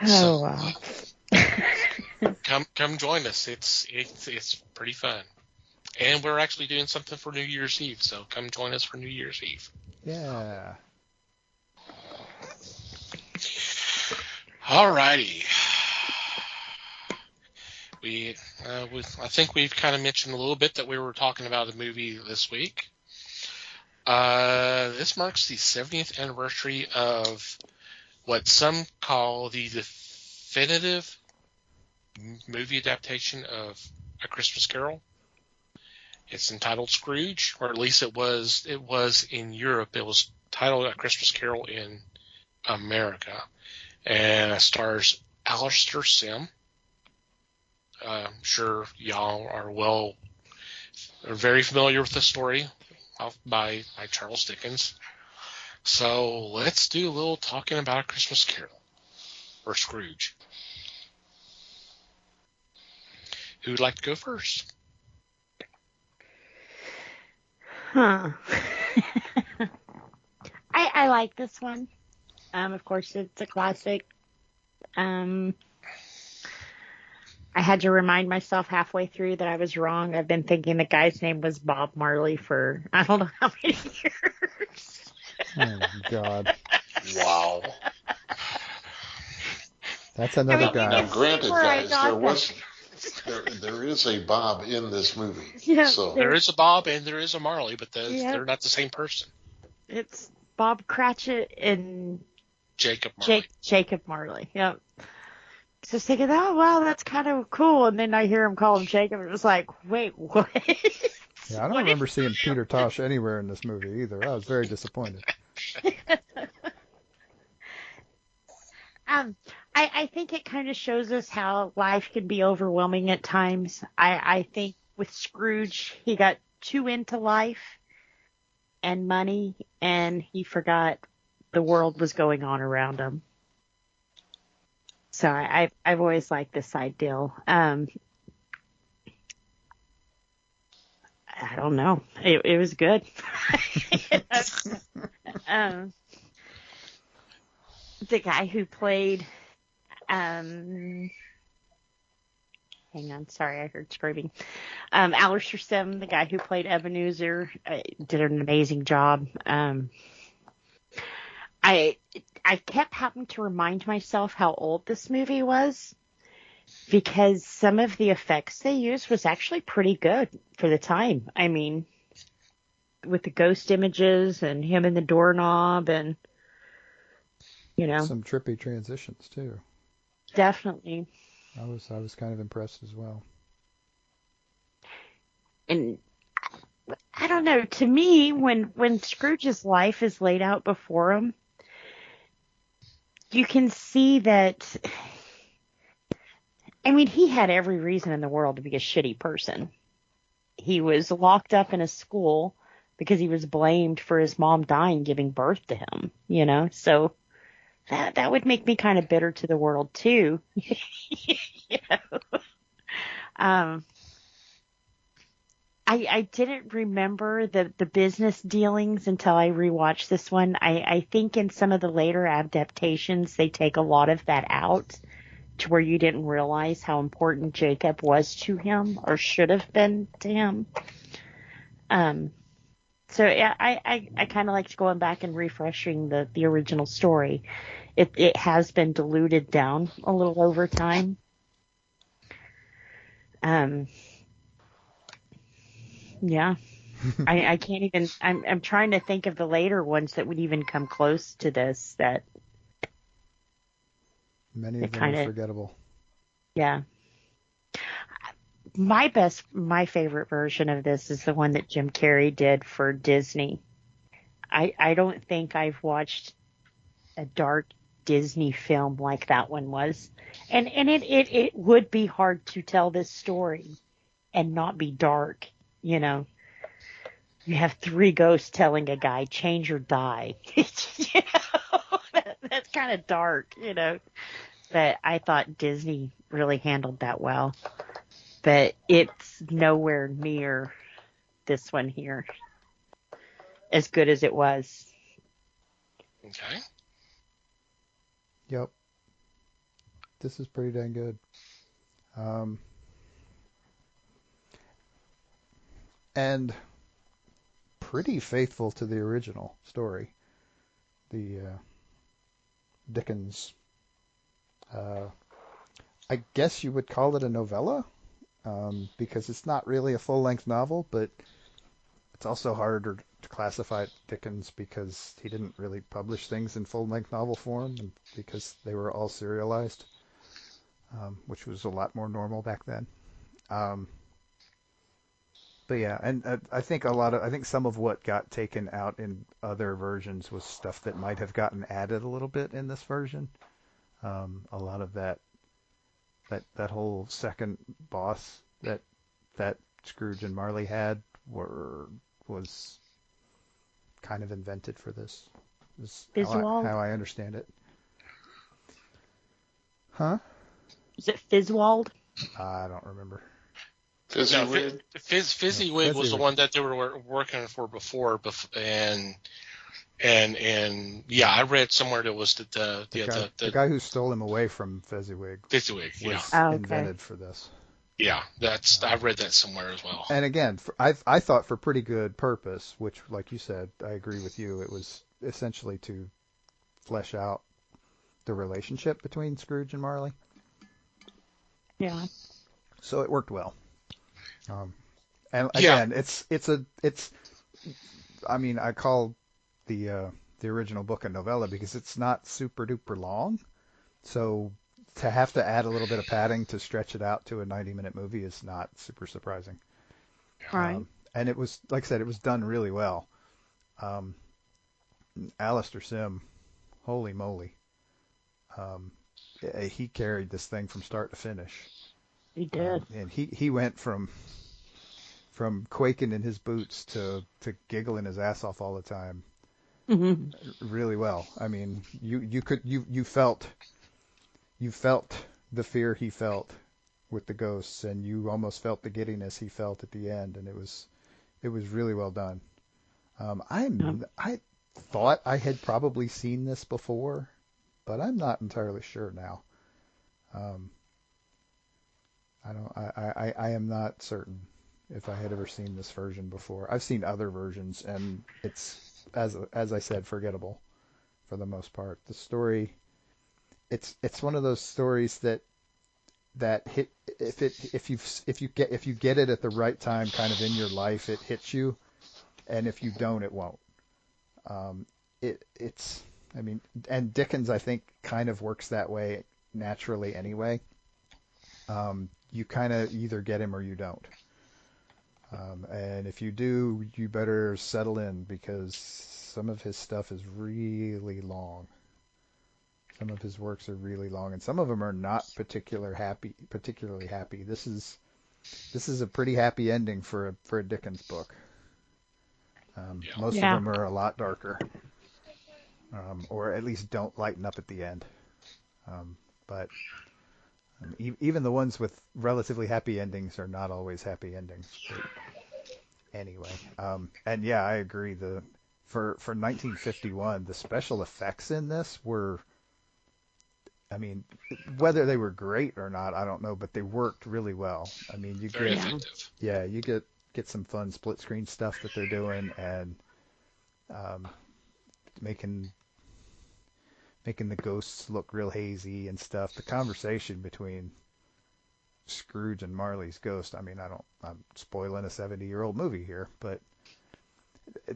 Oh, wow. come join us. It's pretty fun, and we're actually doing something for New Year's Eve. So come join us for New Year's Eve. Yeah. Alrighty. I think we've kind of mentioned a little bit that we were talking about the movie this week. This marks the 70th anniversary of what some call the definitive movie adaptation of A Christmas Carol. It's entitled Scrooge, or at least it was in Europe. It was titled A Christmas Carol in America, and it stars Alistair Sim. I'm sure y'all are very familiar with the story by Charles Dickens. So let's do a little talking about A Christmas Carol, or Scrooge. Who would like to go first? Huh. I like this one. Of course, it's a classic. I had to remind myself halfway through that I was wrong. I've been thinking the guy's name was Bob Marley for I don't know how many years. Oh, God. Wow. That's another guy. Now, granted, Where I guys, got there is a Bob in this movie. Yeah, So There is a Bob and there is a Marley, but Yeah. they're not the same person. It's Bob Cratchit and Jacob Marley. Jacob Marley. Yep. So I was thinking, oh, wow, that's kind of cool. And then I hear him call him Jacob, and it was like, wait, what? Yeah, I don't remember seeing Peter Tosh anywhere in this movie either. I was very disappointed. I think it kind of shows us how life can be overwhelming at times. I think with Scrooge, he got too into life and money, and he forgot the world was going on around him. So I've always liked this ideal. I don't know. It was good. The guy who played, hang on, sorry, I heard screaming. Alistair Sim, the guy who played Ebenezer, did an amazing job. I kept having to remind myself how old this movie was, because some of the effects they used was actually pretty good for the time. I mean, with the ghost images and him in the doorknob and, Some trippy transitions too. Definitely. I was kind of impressed as well. And I don't know, to me, when Scrooge's life is laid out before him, you can see that, I mean, he had every reason in the world to be a shitty person. He was locked up in a school because he was blamed for his mom dying giving birth to him, so that would make me kind of bitter to the world too. I didn't remember the business dealings until I rewatched this one. I think in some of the later adaptations, they take a lot of that out to where you didn't realize how important Jacob was to him or should have been to him. So yeah, I kind of liked going back and refreshing the original story. It has been diluted down a little over time. Yeah. I can't even, I'm trying to think of the later ones that would even come close to this, that Many of them are forgettable. yeah. My favorite version of this is the one that Jim Carrey did for Disney. I don't think I've watched a dark Disney film like that one was. And it would be hard to tell this story and not be dark, you know. You have 3 ghosts telling a guy, change or die. You know, that's kind of dark, you know. But I thought Disney really handled that well. But it's nowhere near this one here, as good as it was. Okay. Yep. This is pretty dang good. And pretty faithful to the original story. The Dickens. I guess you would call it a novella, because it's not really a full-length novel, but it's also harder to classify Dickens because he didn't really publish things in full-length novel form, and because they were all serialized, which was a lot more normal back then. But yeah, and I think some of what got taken out in other versions was stuff that might have gotten added a little bit in this version. A lot of that whole second boss that Scrooge and Marley had was kind of invented for this. Is Fizzwald? how I understand it. Huh? Is it Fizzwald? I don't remember. Fizzywig? Fizzywig was the Fezziwig. one that they were working for before, and yeah, I read somewhere that was The guy who stole him away from Fezziwig Fizzywig. Yeah, was Oh, okay. invented for this. yeah, I read that somewhere as well. And again, I thought for pretty good purpose, which, like you said, I agree with you. It was essentially to flesh out the relationship between Scrooge and Marley. Yeah. So it worked well. And again, it's I mean, I call the original book a novella because it's not super duper long. So to have to add a little bit of padding to stretch it out to a 90-minute movie is not super surprising. Right. And it was, like I said, it was done really well. Alistair Sim, holy moly. He carried this thing from start to finish. He did. And he went from quaking in his boots to giggling his ass off all the time really well. I mean, you felt the fear he felt with the ghosts, and you almost felt the giddiness he felt at the end, and it was really well done. I thought I had probably seen this before, but I'm not entirely sure now. I am not certain if I had ever seen this version before. I've seen other versions, and it's, as I said, forgettable for the most part. The story, it's one of those stories that hit, if you get it at the right time, kind of in your life, it hits you, and if you don't, it won't. It's I mean, and Dickens, I think, kind of works that way naturally anyway. You kind of either get him or you don't. And if you do, you better settle in, because some of his stuff is really long. Some of his works are really long, and some of them are not particularly happy. This is a pretty happy ending for a Dickens book. Most of them are a lot darker, or at least don't lighten up at the end. But even the ones with relatively happy endings are not always happy endings. But anyway, and yeah, I agree. For 1951, the special effects in this were, I mean, whether they were great or not, I don't know, but they worked really well. I mean, Very effective. Yeah, you get some fun split screen stuff that they're doing, and making the ghosts look real hazy and stuff. The conversation between Scrooge and Marley's ghost. I mean, I'm spoiling a 70-year-old movie here, but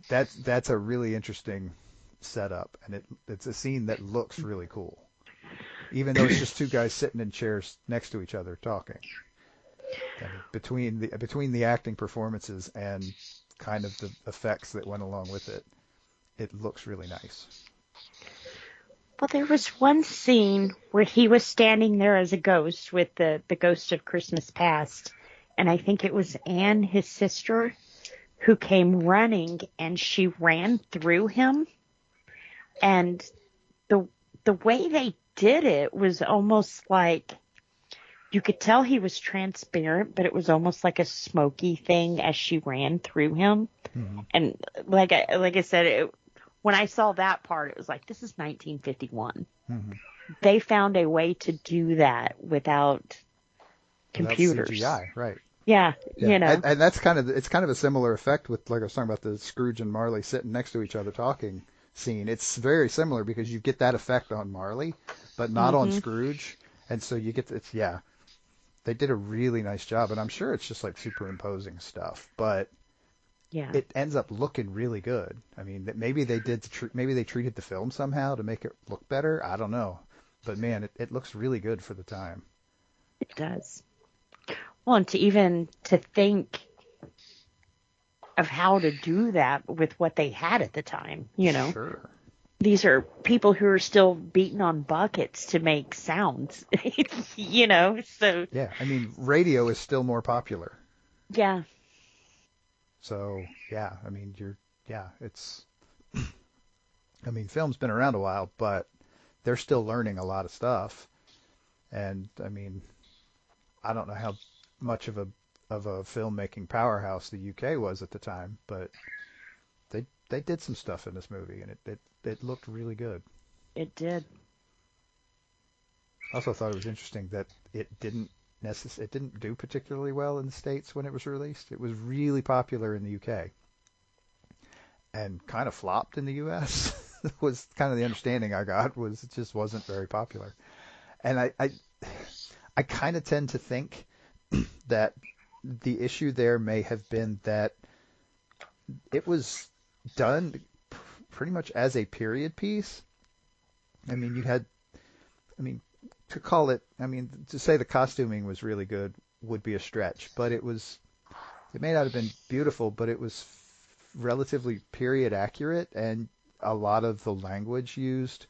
that's a really interesting setup, and it's a scene that looks really cool, even though it's just two guys sitting in chairs next to each other talking. And between the acting performances and kind of the effects that went along with it, it looks really nice. Well, there was one scene where he was standing there as a ghost with the ghost of Christmas past, and I think it was Anne, his sister, who came running, and she ran through him. And the way they did it was almost like you could tell he was transparent, but it was almost like a smoky thing as she ran through him. Mm-hmm. And like I said, when I saw that part, it was like, this is 1951. Mm-hmm. They found a way to do that without computers. CGI, right? Yeah, you know. And that's kind of a similar effect with, like I was talking about, the Scrooge and Marley sitting next to each other talking scene. It's very similar because you get that effect on Marley, but not on Scrooge, and so you get they did a really nice job, and I'm sure it's just like superimposing stuff, but it ends up looking really good. I mean, maybe they treated the film somehow to make it look better. I don't know, but man, it looks really good for the time. It does. Well, and to think of how to do that with what they had at the time, you know. Sure. These are people who are still beating on buckets to make sounds, you know, so. Yeah, I mean, radio is still more popular. Yeah. So, yeah, I mean, I mean, film's been around a while, but they're still learning a lot of stuff. And, I mean, I don't know how much of a filmmaking powerhouse the UK was at the time, but they did some stuff in this movie, and it looked really good. It did. I also thought it was interesting that it didn't do particularly well in the States when it was released. It was really popular in the UK and kind of flopped in the US. Was kind of the understanding I got, was it just wasn't very popular. And I kind of tend to think that the issue there may have been that it was done pretty much as a period piece. I mean, to call it, to say the costuming was really good would be a stretch, but it may not have been beautiful, but it was relatively period accurate, and a lot of the language used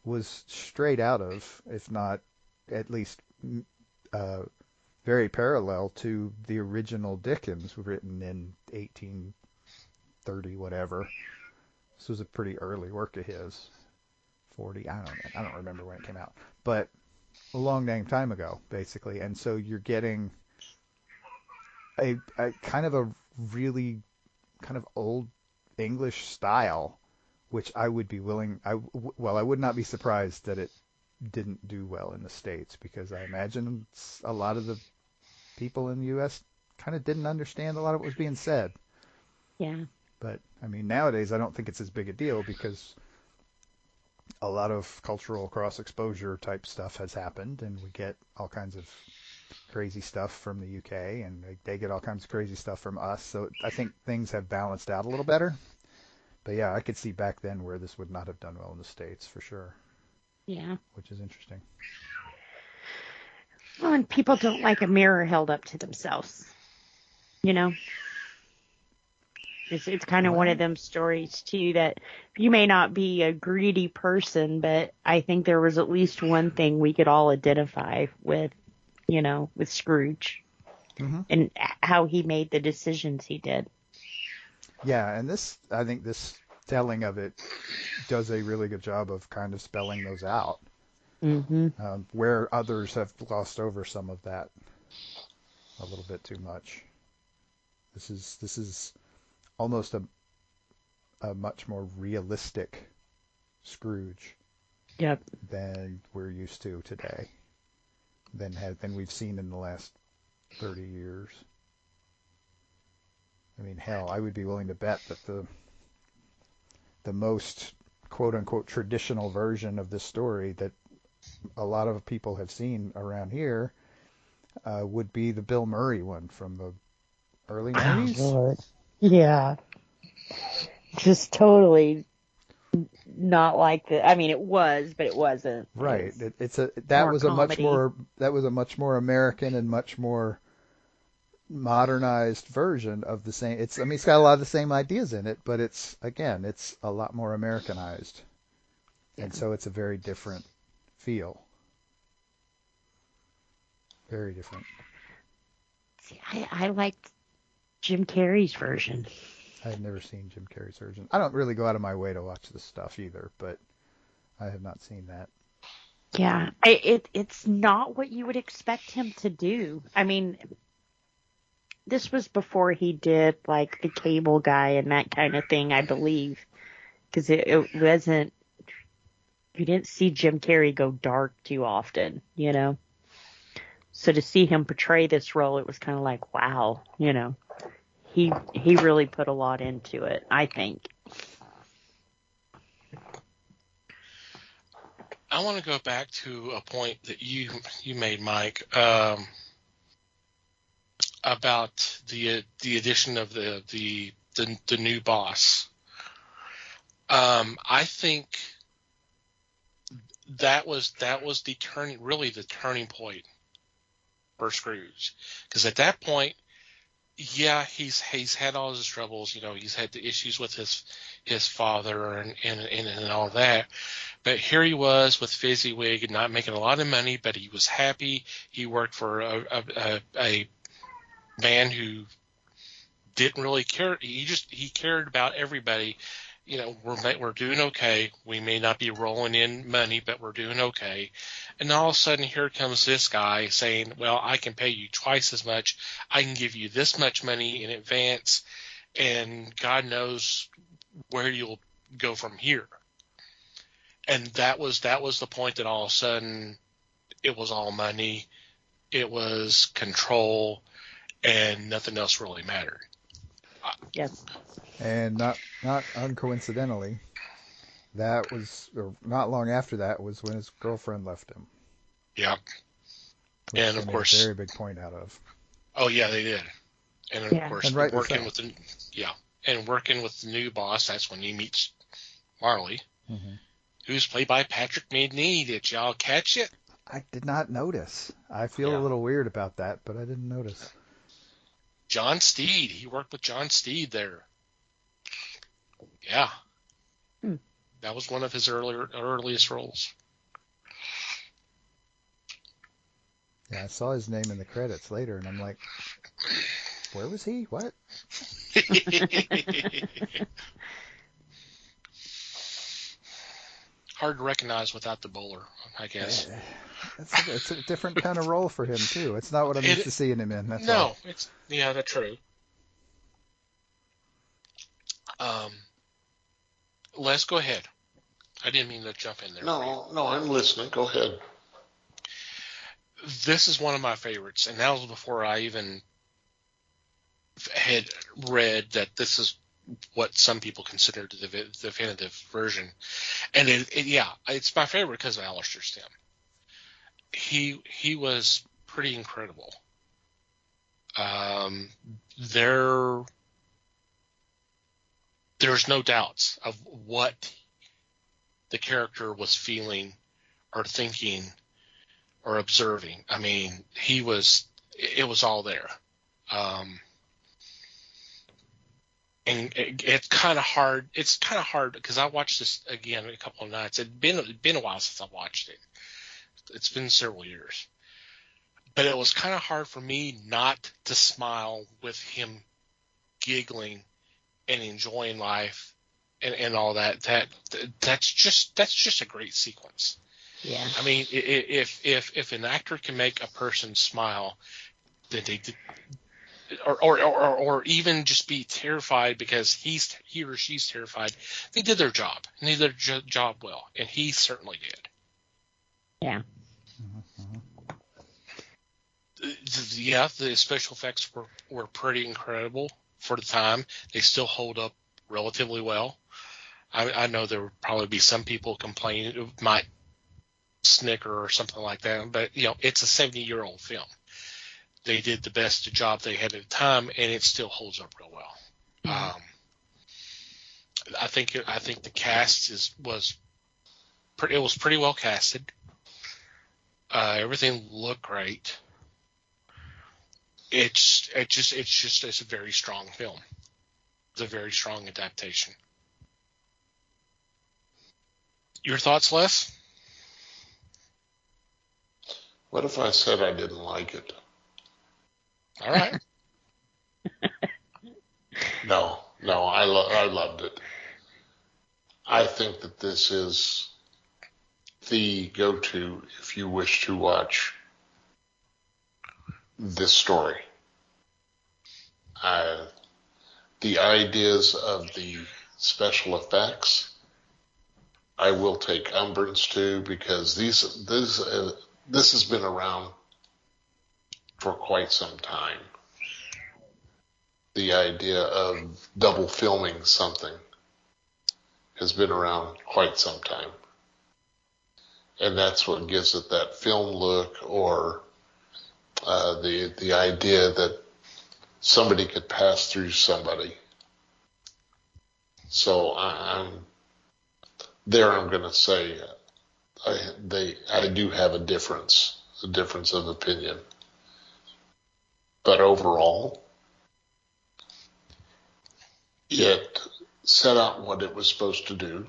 was straight out of, if not at least very parallel to the original Dickens, written in 1830 whatever. This was a pretty early work of his, 40. I don't remember when it came out, but a long dang time ago, basically. And so you're getting a kind of a really kind of old English style, which I would be I would not be surprised that it didn't do well in the States, because I imagine a lot of the people in the U.S. kind of didn't understand a lot of what was being said. Yeah. But, I mean, nowadays I don't think it's as big a deal, because a lot of cultural cross-exposure type stuff has happened, and we get all kinds of crazy stuff from the UK, and they get all kinds of crazy stuff from us. So I think things have balanced out a little better. But yeah, I could see back then where this would not have done well in the States, for sure. Yeah. Which is interesting. Well, and people don't like a mirror held up to themselves, you know? It's kind of one of them stories, too, that you may not be a greedy person, but I think there was at least one thing we could all identify with, you know, with Scrooge, and how he made the decisions he did. Yeah, and I think this telling of it does a really good job of kind of spelling those out, where others have glossed over some of that a little bit too much. This is almost a much more realistic Scrooge than we're used to today, than we've seen in the last 30 years. I mean, hell, I would be willing to bet that the most quote-unquote traditional version of this story that a lot of people have seen around here would be the Bill Murray one from the early 90s. Oh, Lord. Yeah. Just totally not like the. I mean, it was, but it wasn't. Right. That was a much more American and much more modernized version of the same. It's got a lot of the same ideas in it, but it's a lot more Americanized, and so it's a very different feel. Very different. See, I liked Jim Carrey's version. I have never seen Jim Carrey's version. I don't really go out of my way to watch this stuff either, but I have not seen that. Yeah, it's not what you would expect him to do. I mean, this was before he did like the Cable Guy and that kind of thing, I believe, because it wasn't. You didn't see Jim Carrey go dark too often, you know. So to see him portray this role, it was kind of like, wow, you know, he really put a lot into it, I think. I want to go back to a point that you made, Mike, about the addition of the new boss. I think that was the turning point for Scrooge, because at that point, yeah, he's had all his troubles. You know, he's had the issues with his father and all that. But here he was with Fezziwig and not making a lot of money, but he was happy. He worked for a man who didn't really care. He cared about everybody. You know, we're doing okay. We may not be rolling in money, but we're doing okay. And all of a sudden, here comes this guy saying, well, I can pay you twice as much. I can give you this much money in advance, and God knows where you'll go from here. And that was the point that all of a sudden it was all money, it was control, and nothing else really mattered. Yes. And not uncoincidentally, that was, or not long after that, was when his girlfriend left him. Yeah. Which And they of made course, a very big point out of. Oh yeah, they did. And of course, and right working with the new boss, that's when he meets Marley, who's played by Patrick Macnee. Did y'all catch it? I did not notice. I feel a little weird about that, but I didn't notice. John Steed. He worked with John Steed there. Yeah. That was one of his earliest roles. Yeah, I saw his name in the credits later, and I'm like, where was he? What? Hard to recognize without the bowler, I guess. It's a different kind of role for him, too. It's not what I'm used to seeing him in. That's all. No, that's true. Les, go ahead. I didn't mean to jump in there. No, I'm listening. Go ahead. This is one of my favorites, and that was before I even had read that this is what some people consider the definitive version. And it's my favorite because of Alistair Sim. He was pretty incredible. There's no doubts of what the character was feeling or thinking or observing. I mean, it was all there. And it's kind of hard. It's kind of hard because I watched this again a couple of nights. It'd been a while since I watched it. It's been several years. But it was kind of hard for me not to smile with him giggling and enjoying life and all that. That's just a great sequence. Yeah. I mean, if an actor can make a person smile, then they did, or even just be terrified because he or she's terrified, they did their job and they did their job well, and he certainly did. Yeah. Yeah, the special effects were pretty incredible for the time. They still hold up relatively well. I know there would probably be some people complaining, might snicker or something like that, but it's a 70-year-old film. They did the best job they had at the time, and it still holds up real well. Mm-hmm. I think the cast was pretty well casted. Everything looked great. It's a very strong film. It's a very strong adaptation. Your thoughts, Les? What if I said I didn't like it? All right. No, I loved it. I think that this is the go-to if you wish to watch this story. The ideas of the special effects, I will take umbrance to, because this has been around for quite some time. The idea of double filming something has been around quite some time. And that's what gives it that film look, or the idea that somebody could pass through somebody. So I'm going to say I do have a difference of opinion. But overall, it set out what it was supposed to do.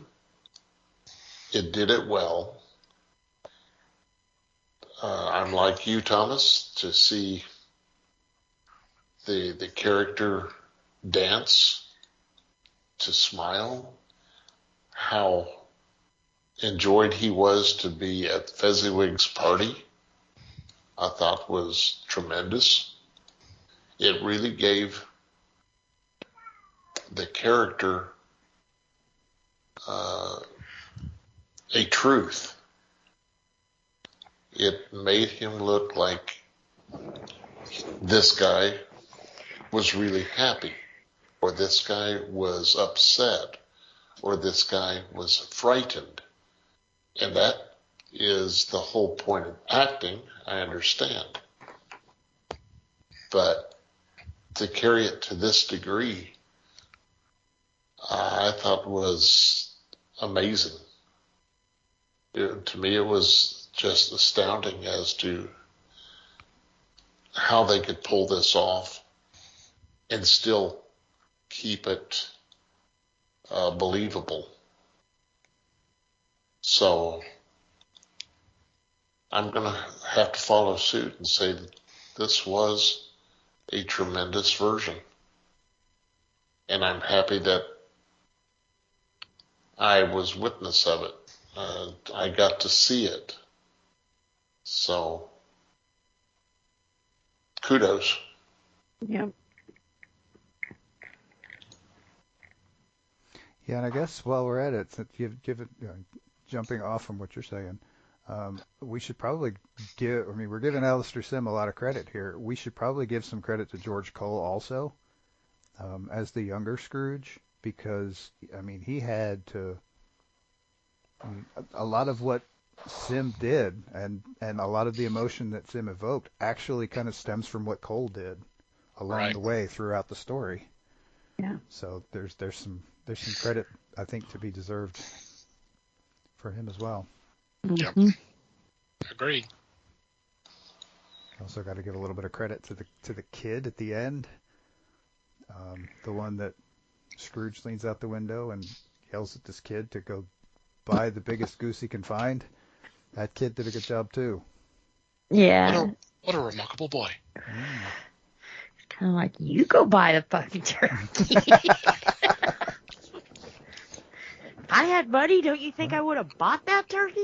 It did it well. I'm like you, Thomas, to see the character dance, to smile, how enjoyed he was to be at Fezziwig's party, I thought was tremendous. It really gave the character a truth. It made him look like this guy was really happy, or this guy was upset, or this guy was frightened. And that is the whole point of acting, I understand. But to carry it to this degree, I thought was amazing. To me, it was just astounding as to how they could pull this off and still keep it believable. So I'm going to have to follow suit and say that this was a tremendous version. And I'm happy that I was witness of it. I got to see it. So, kudos. Yep. Yeah, and I guess while we're at it, since you've given, jumping off from what you're saying, we should probably we're giving Alistair Sim a lot of credit here. We should probably give some credit to George Cole also, as the younger Scrooge, because, he had to, a lot of what Sim did and a lot of the emotion that Sim evoked actually kind of stems from what Cole did along the way throughout the story. Yeah. So there's some credit, I think, to be deserved for him as well. Mm-hmm. Yep. Agreed. Also got to give a little bit of credit to the kid at the end, the one that Scrooge leans out the window and yells at this kid to go buy the biggest goose he can find. That kid did a good job too. Yeah. What a remarkable boy. Kind of like, you go buy the fucking turkey. If I had money, don't you think I would have bought that turkey?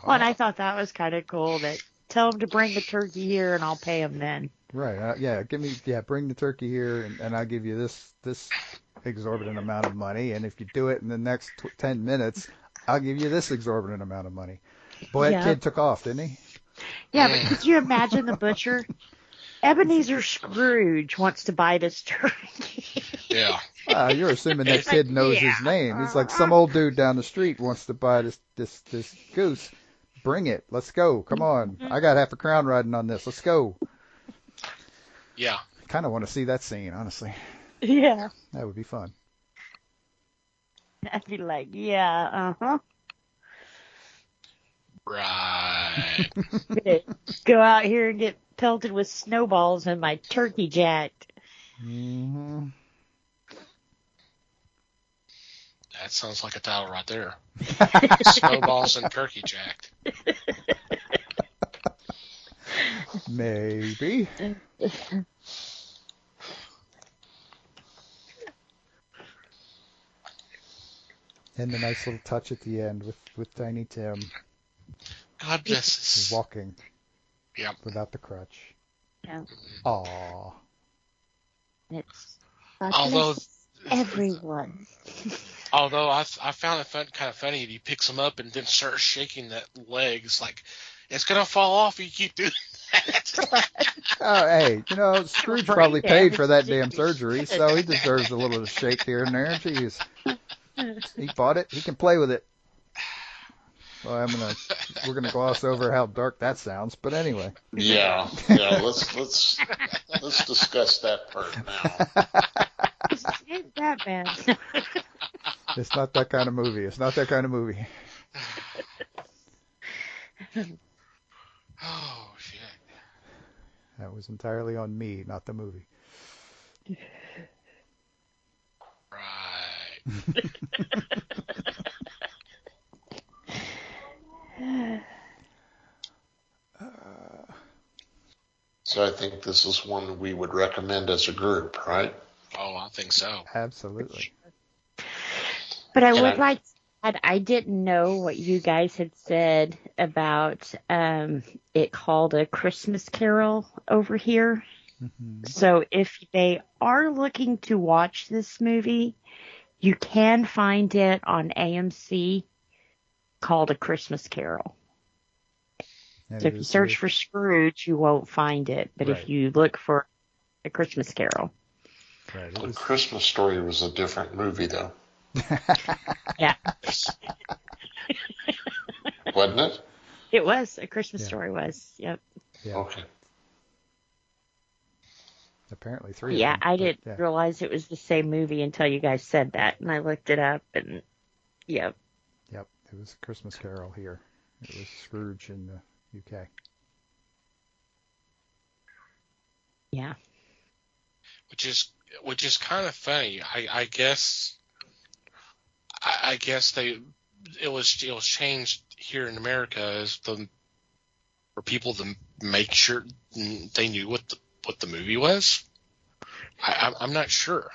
Well, and I thought that was kind of cool, that tell him to bring the turkey here and I'll pay him then. Right. Bring the turkey here and I'll give you this exorbitant amount of money. And if you do it in the next 10 minutes, I'll give you this exorbitant amount of money. Boy, that kid took off, didn't he? Yeah, but could you imagine the butcher? Ebenezer Scrooge wants to buy this turkey. Yeah. You're assuming that kid knows his name. He's like, some old dude down the street wants to buy this goose. Bring it. Let's go. Come on. I got half a crown riding on this. Let's go. Yeah. I kind of want to see that scene, honestly. Yeah. That would be fun. I'd be like, yeah, uh-huh. Right. Go out here and get pelted with snowballs and my turkey jacked. Mm-hmm. That sounds like a title right there. Snowballs and turkey jacked. Maybe. And the nice little touch at the end with Tiny Tim God bless us. walking Yep. without the crutch. Yeah. Aww. It's Although, everyone. although I found it kind of funny, he picks him up and then starts shaking that leg. It's like, it's going to fall off if you keep doing that. Oh, hey, Scrooge Brain probably paid damage, for that dude. damn surgery, so he deserves a little shake here and there. Jeez. He bought it. He can play with it. Well, we're gonna gloss over how dark that sounds, but anyway. Yeah. Let's discuss that part now. Ain't that bad. It's not that kind of movie. Oh, shit. That was entirely on me, not the movie. Right. So I think this is one we would recommend as a group, right? Oh, I think so. Absolutely. But I And would like to add, I didn't know what you guys had said about it called A Christmas Carol over here. Mm-hmm. So if they are looking to watch this movie, you can find it on AMC called A Christmas Carol. So if you search for Scrooge, you won't find it. But Right. if you look for A Christmas Carol. Right. The Christmas Story was a different movie, though, Yeah, wasn't it? it was. A Christmas Yeah. Story was. Yep. Yeah. Okay. Apparently 3 Yeah, of them. I but, didn't yeah. realize it was the same movie until you guys said that. And I looked it up and, yep. Yep. It was A Christmas Carol here. It was Scrooge in the UK. Yeah. Which is kind of funny. I guess it was changed here in America as for people to make sure they knew what the movie was. I'm not sure.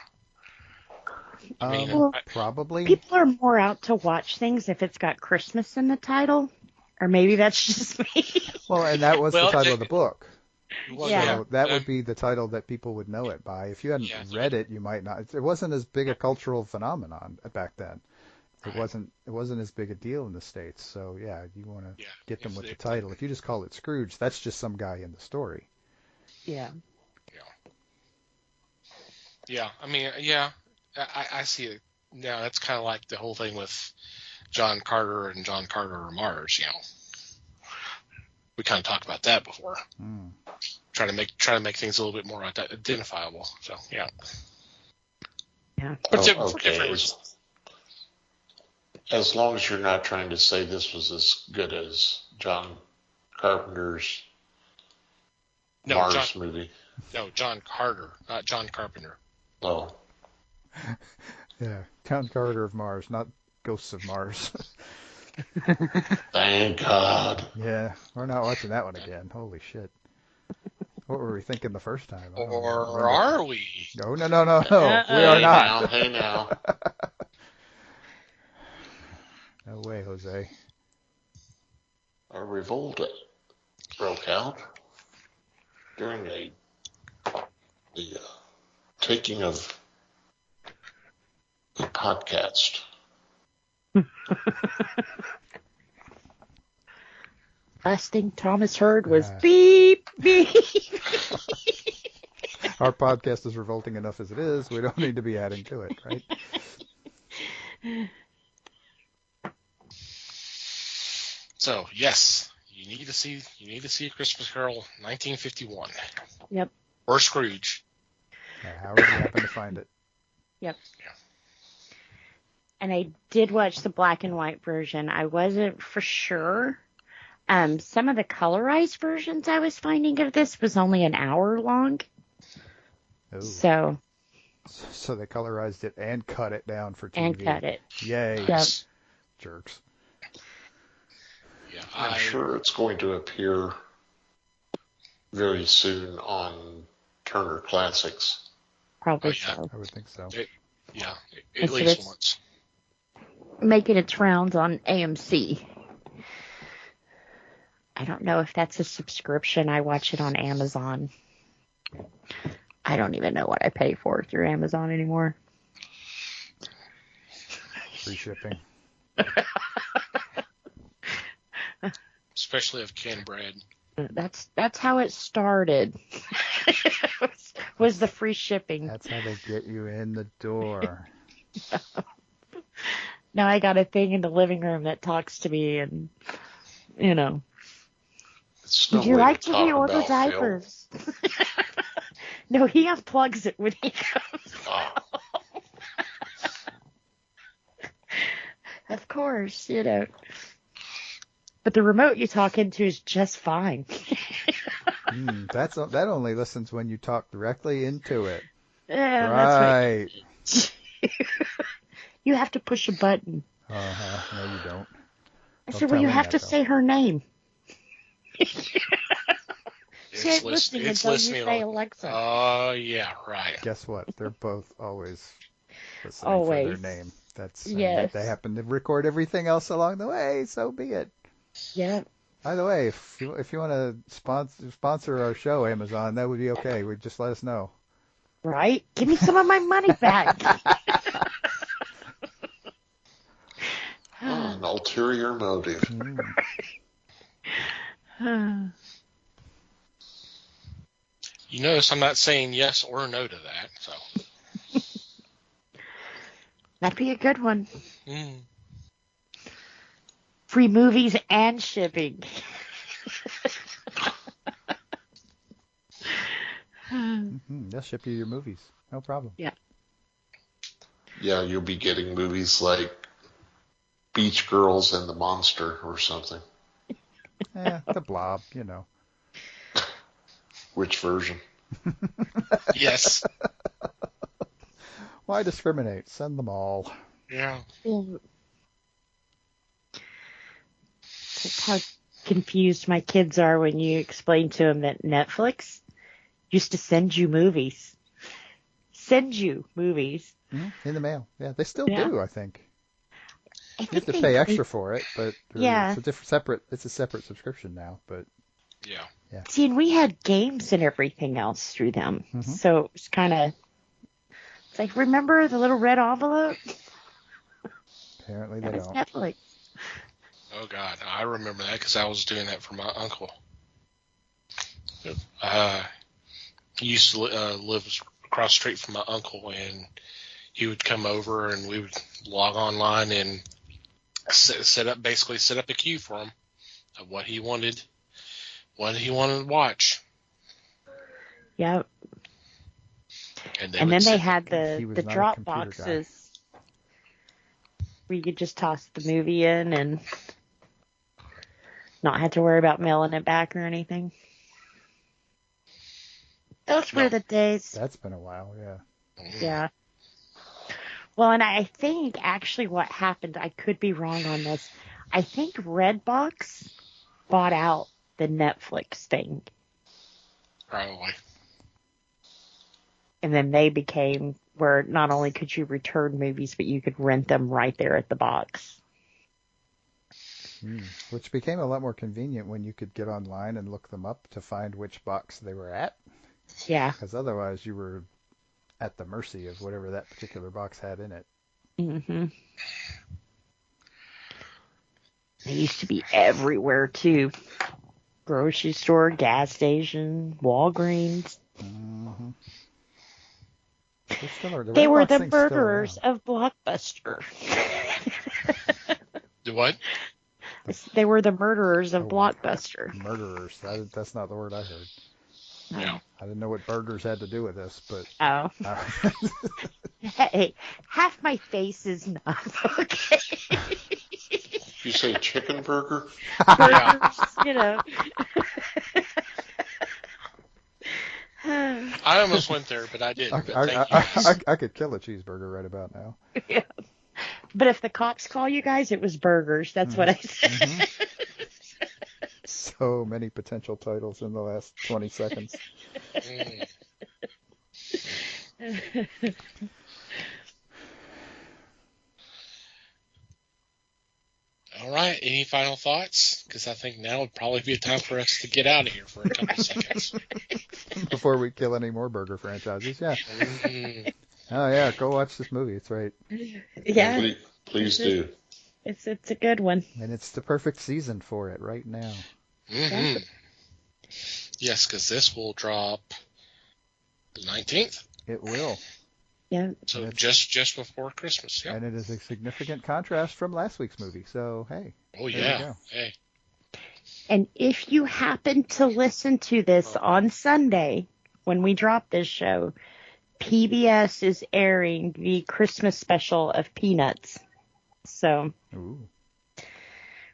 I mean, Well, Probably. People are more out to watch things if it's got Christmas in the title. Or maybe that's just me. Well, and that was the Well, title of the book. Yeah. So that would be the title that people would know it by. If you hadn't read it, you might not. It wasn't as big a cultural phenomenon back then. It wasn't as big a deal in the States. So yeah, you want to get them with the title. If you just call it Scrooge, that's just some guy in the story. Yeah. Yeah. I mean, yeah, I see it now. That's kind of like the whole thing with John Carter and John Carter or Mars. We kind of talked about that before. Mm. Try to make things a little bit more identifiable. So yeah. Yeah. But for Okay. different reasons. As long as you're not trying to say this was as good as John Carpenter's Mars movie. No, John Carter, not John Carpenter. Oh. Yeah, John Carter of Mars, not Ghosts of Mars. Thank God. Yeah, we're not watching that one again. Holy shit. What were we thinking the first time? Or are we? No. We are not. Hey now. No way, Jose. A revolt broke out during the taking of a podcast. Last thing Thomas heard was beep, beep. Our podcast is revolting enough as it is. We don't need to be adding to it, right? So yes, you need to see A Christmas Carol, 1951. Yep. Or Scrooge. However you happen to find it. Yep. Yeah. And I did watch the black and white version. I wasn't for sure. Some of the colorized versions I was finding of this was only an hour long. Ooh. So they colorized it and cut it down for TV. And cut it. Yay. Yep. Jerks. Yeah, I'm sure it's going to appear very soon on Turner Classics. Probably yeah. so. I would think so. At And so least once. making its rounds on AMC. I don't know if that's a subscription. I watch it on Amazon. I don't even know what I pay for through Amazon anymore. Free shipping. Especially of canned bread. That's how it started. was the free shipping. That's how they get you in the door. Now I got a thing in the living room that talks to me, and you know. It's no Would you way like to to talk reorder about diapers? No, he unplugs it when he comes. Oh, Of course, you know. But the remote you talk into is just fine. That only listens when you talk directly into it. Yeah, Right. that's right. You have to push a button. Uh-huh. No, you don't. I Don't said, well, tell you him have that, to though. say her name. She ain't listening It's until you listening. say Alexa. Oh, yeah, right. Guess what? They're both always listening for their Always. name. That's Yes. They happen to record everything else along the way, so be it. Yeah. By the way, if you want to sponsor our show, Amazon, that would be okay. Just let us know. Right? Give me some of my money back. an ulterior motive. You notice I'm not saying yes or no to that, so. That'd be a good one. Mm. Free movies and shipping. They'll ship you your movies. No problem. Yeah. Yeah, you'll be getting movies like Beach Girls and the Monster or something. The Blob, you know. Which version? Yes. Why discriminate? Send them all. Yeah. That's how confused my kids are when you explain to them that Netflix used to send you movies. Send you movies. In the mail. Yeah, they still Yeah. do, I think. I You think have to pay extra for it, but Yeah. it's a separate subscription now, but Yeah. See, and we had games and everything else through them. So it was kind of, it's like, remember the little red envelope? apparently they That was don't. Netflix. Oh, God. I remember that because I was doing that for my uncle. He used to live across the street from my uncle, and he would come over and we would log online and set up a queue for him of what he wanted to watch. Yep. And And then they had He the was not a drop computer guy. boxes where you could just toss the movie in and not have to worry about mailing it back or anything. Those were the days. That's been a while, yeah. Yeah. Well, and I think actually what happened, I could be wrong on this, I think Redbox bought out the Netflix thing. Probably. And then they became where not only could you return movies, but you could rent them right there at the box. Which became a lot more convenient when you could get online and look them up to find which box they were at. Yeah. Because otherwise you were at the mercy of whatever that particular box had in it. Mm-hmm. They used to be everywhere, too. Grocery store, gas station, Walgreens. Mm-hmm. They were the murderers of Blockbuster. The what? They were the murderers of Blockbuster. Murderers. That's not the word I heard. No. I didn't know what burgers had to do with this, but... Oh. Hey, half my face is numb, okay? You say chicken burger? Burgers, you know. I almost went there, but I didn't. But thank you. I could kill a cheeseburger right about now. Yeah. But if the cops call you guys, it was burgers. That's what I said. So many potential titles in the last 20 seconds. All right. Any final thoughts? Because I think now would probably be a time for us to get out of here for a couple of seconds. Before we kill any more burger franchises, yeah. Mhm. Oh yeah, go watch this movie. It's right, Yeah, Please do. it's a good one. and it's the perfect season for it right now. Mhm. Yes, because this will drop the 19th. It will, Yeah. So That's- just before Christmas. Yeah. and it is a significant contrast from last week's movie. So hey, Oh, there we yeah. go. Hey. And if you happen to listen to this on Sunday when we drop this show, PBS is airing the Christmas special of Peanuts. So Ooh, the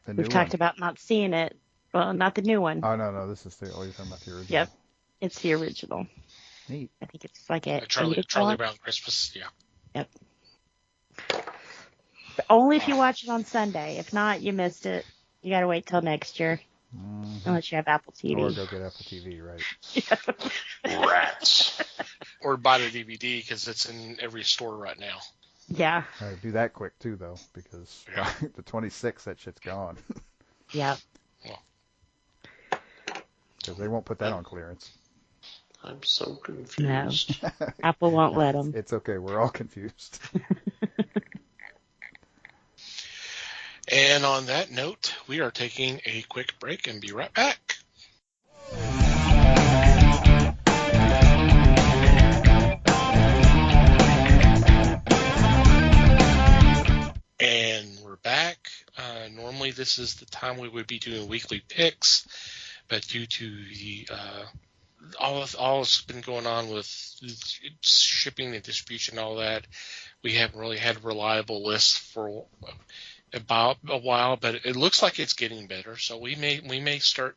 we've new talked one. about not seeing it. Well, not the new one. Oh no, this is the. Oh, you're talking about the original. Yep. It's the original. Neat. I think it's like a Charlie 8 o'clock. Brown Christmas. Yeah. Yep. But only if you watch it on Sunday. If not, you missed it. You gotta wait till next year. Unless you have Apple TV. Or go get Apple TV, right? Rats. Or buy the DVD because it's in every store right now. Yeah. Do that quick too, though, because Yeah. by the 26th, that shit's gone. Yeah. Because they won't put that on clearance. I'm so confused. Apple won't let them. It's okay. We're all confused. And on that note, we are taking a quick break and be right back. And we're back. Normally this is the time we would be doing weekly picks, but due to the all that's been going on with shipping and distribution and all that, we haven't really had reliable lists for about a while, but it looks like it's getting better. So we may start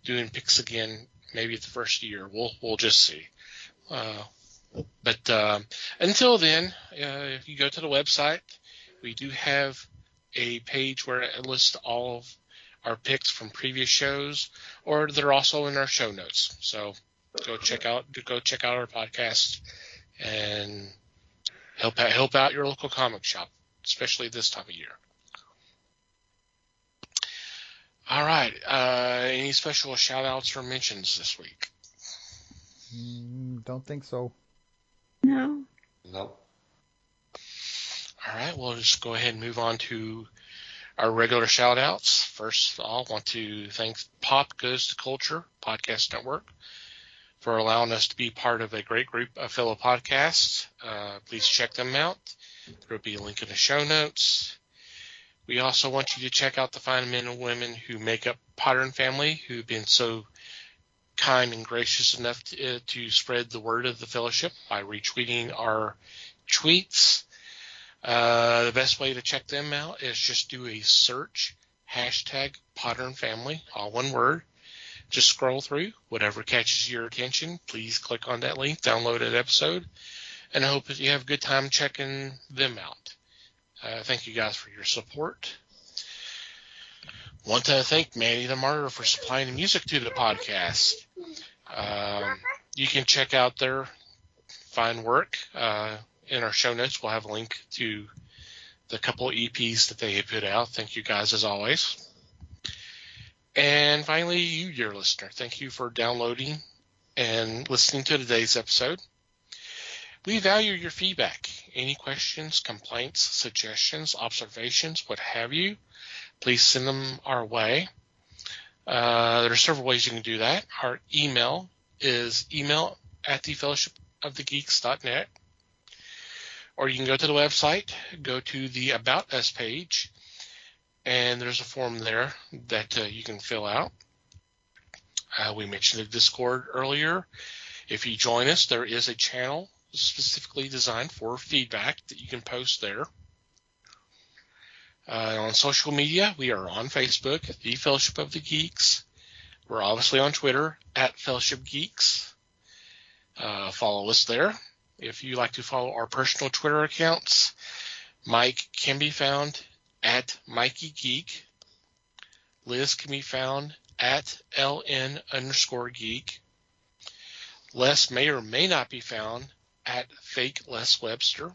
doing picks again, maybe at the first year. We'll just see. But until then, if you go to the website, we do have a page where it lists all of our picks from previous shows, or they're also in our show notes. So go check out our podcast and help out your local comic shop, especially this time of year. All right. Any special shout outs or mentions this week? Don't think so. No. Nope. All right. We'll just go ahead and move on to our regular shout outs. First of all, I want to thank Pop Goes to Culture Podcast Network for allowing us to be part of a great group of fellow podcasts. Please check them out. There will be a link in the show notes. We also want you to check out the fine men and women who make up Pattern Family, who've been so kind and gracious enough to spread the word of the fellowship by retweeting our tweets. The best way to check them out is just do a search, #PatternFamily, all one word. Just scroll through. Whatever catches your attention, please click on that link, download that episode, and I hope that you have a good time checking them out. Thank you guys for your support. Want to thank Manny the Martyr for supplying the music to the podcast. You can check out their fine work. In our show notes, we'll have a link to the couple of EPs that they have put out. Thank you guys as always. And finally, you, dear listener, thank you for downloading and listening to today's episode. We value your feedback. Any questions, complaints, suggestions, observations, what have you, please send them our way. There are several ways you can do that. Our email is email@thefellowshipofthegeeks.net. Or you can go to the website, go to the About Us page, and there's a form there that you can fill out. We mentioned the Discord earlier. If you join us, there is a channel specifically designed for feedback that you can post there. On social media, we are on Facebook, The Fellowship of the Geeks. We're obviously on Twitter, @FellowshipGeeks. Follow us there. If you like to follow our personal Twitter accounts, Mike can be found @MikeyGeek. Liz can be found @LN_geek. Les may or may not be found @FakeLesWebster.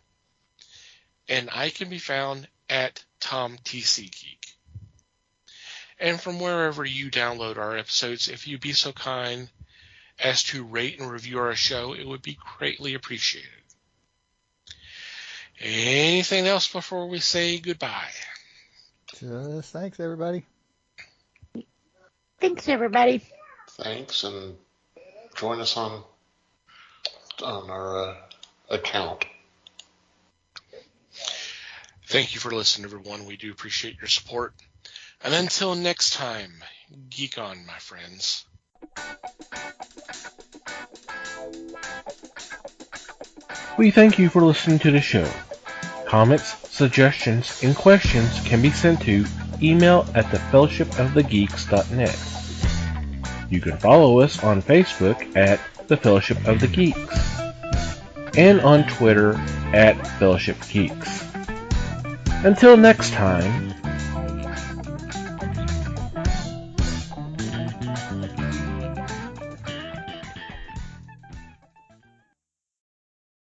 And I can be found @TomTCGeek. and from wherever you download our episodes. If you'd be so kind as to rate and review our show, it would be greatly appreciated. Anything else before we say goodbye? Just thanks, everybody. Thanks, everybody. Thanks, and join us on our account. Thank you for listening, everyone. We do appreciate your support. And until next time, geek on, my friends. We thank you for listening to the show. Comments, suggestions, and questions can be sent to email at thefellowshipofthegeeks.net. You can follow us on Facebook at The Fellowship of the Geeks and on Twitter at Fellowship Geeks. Until next time,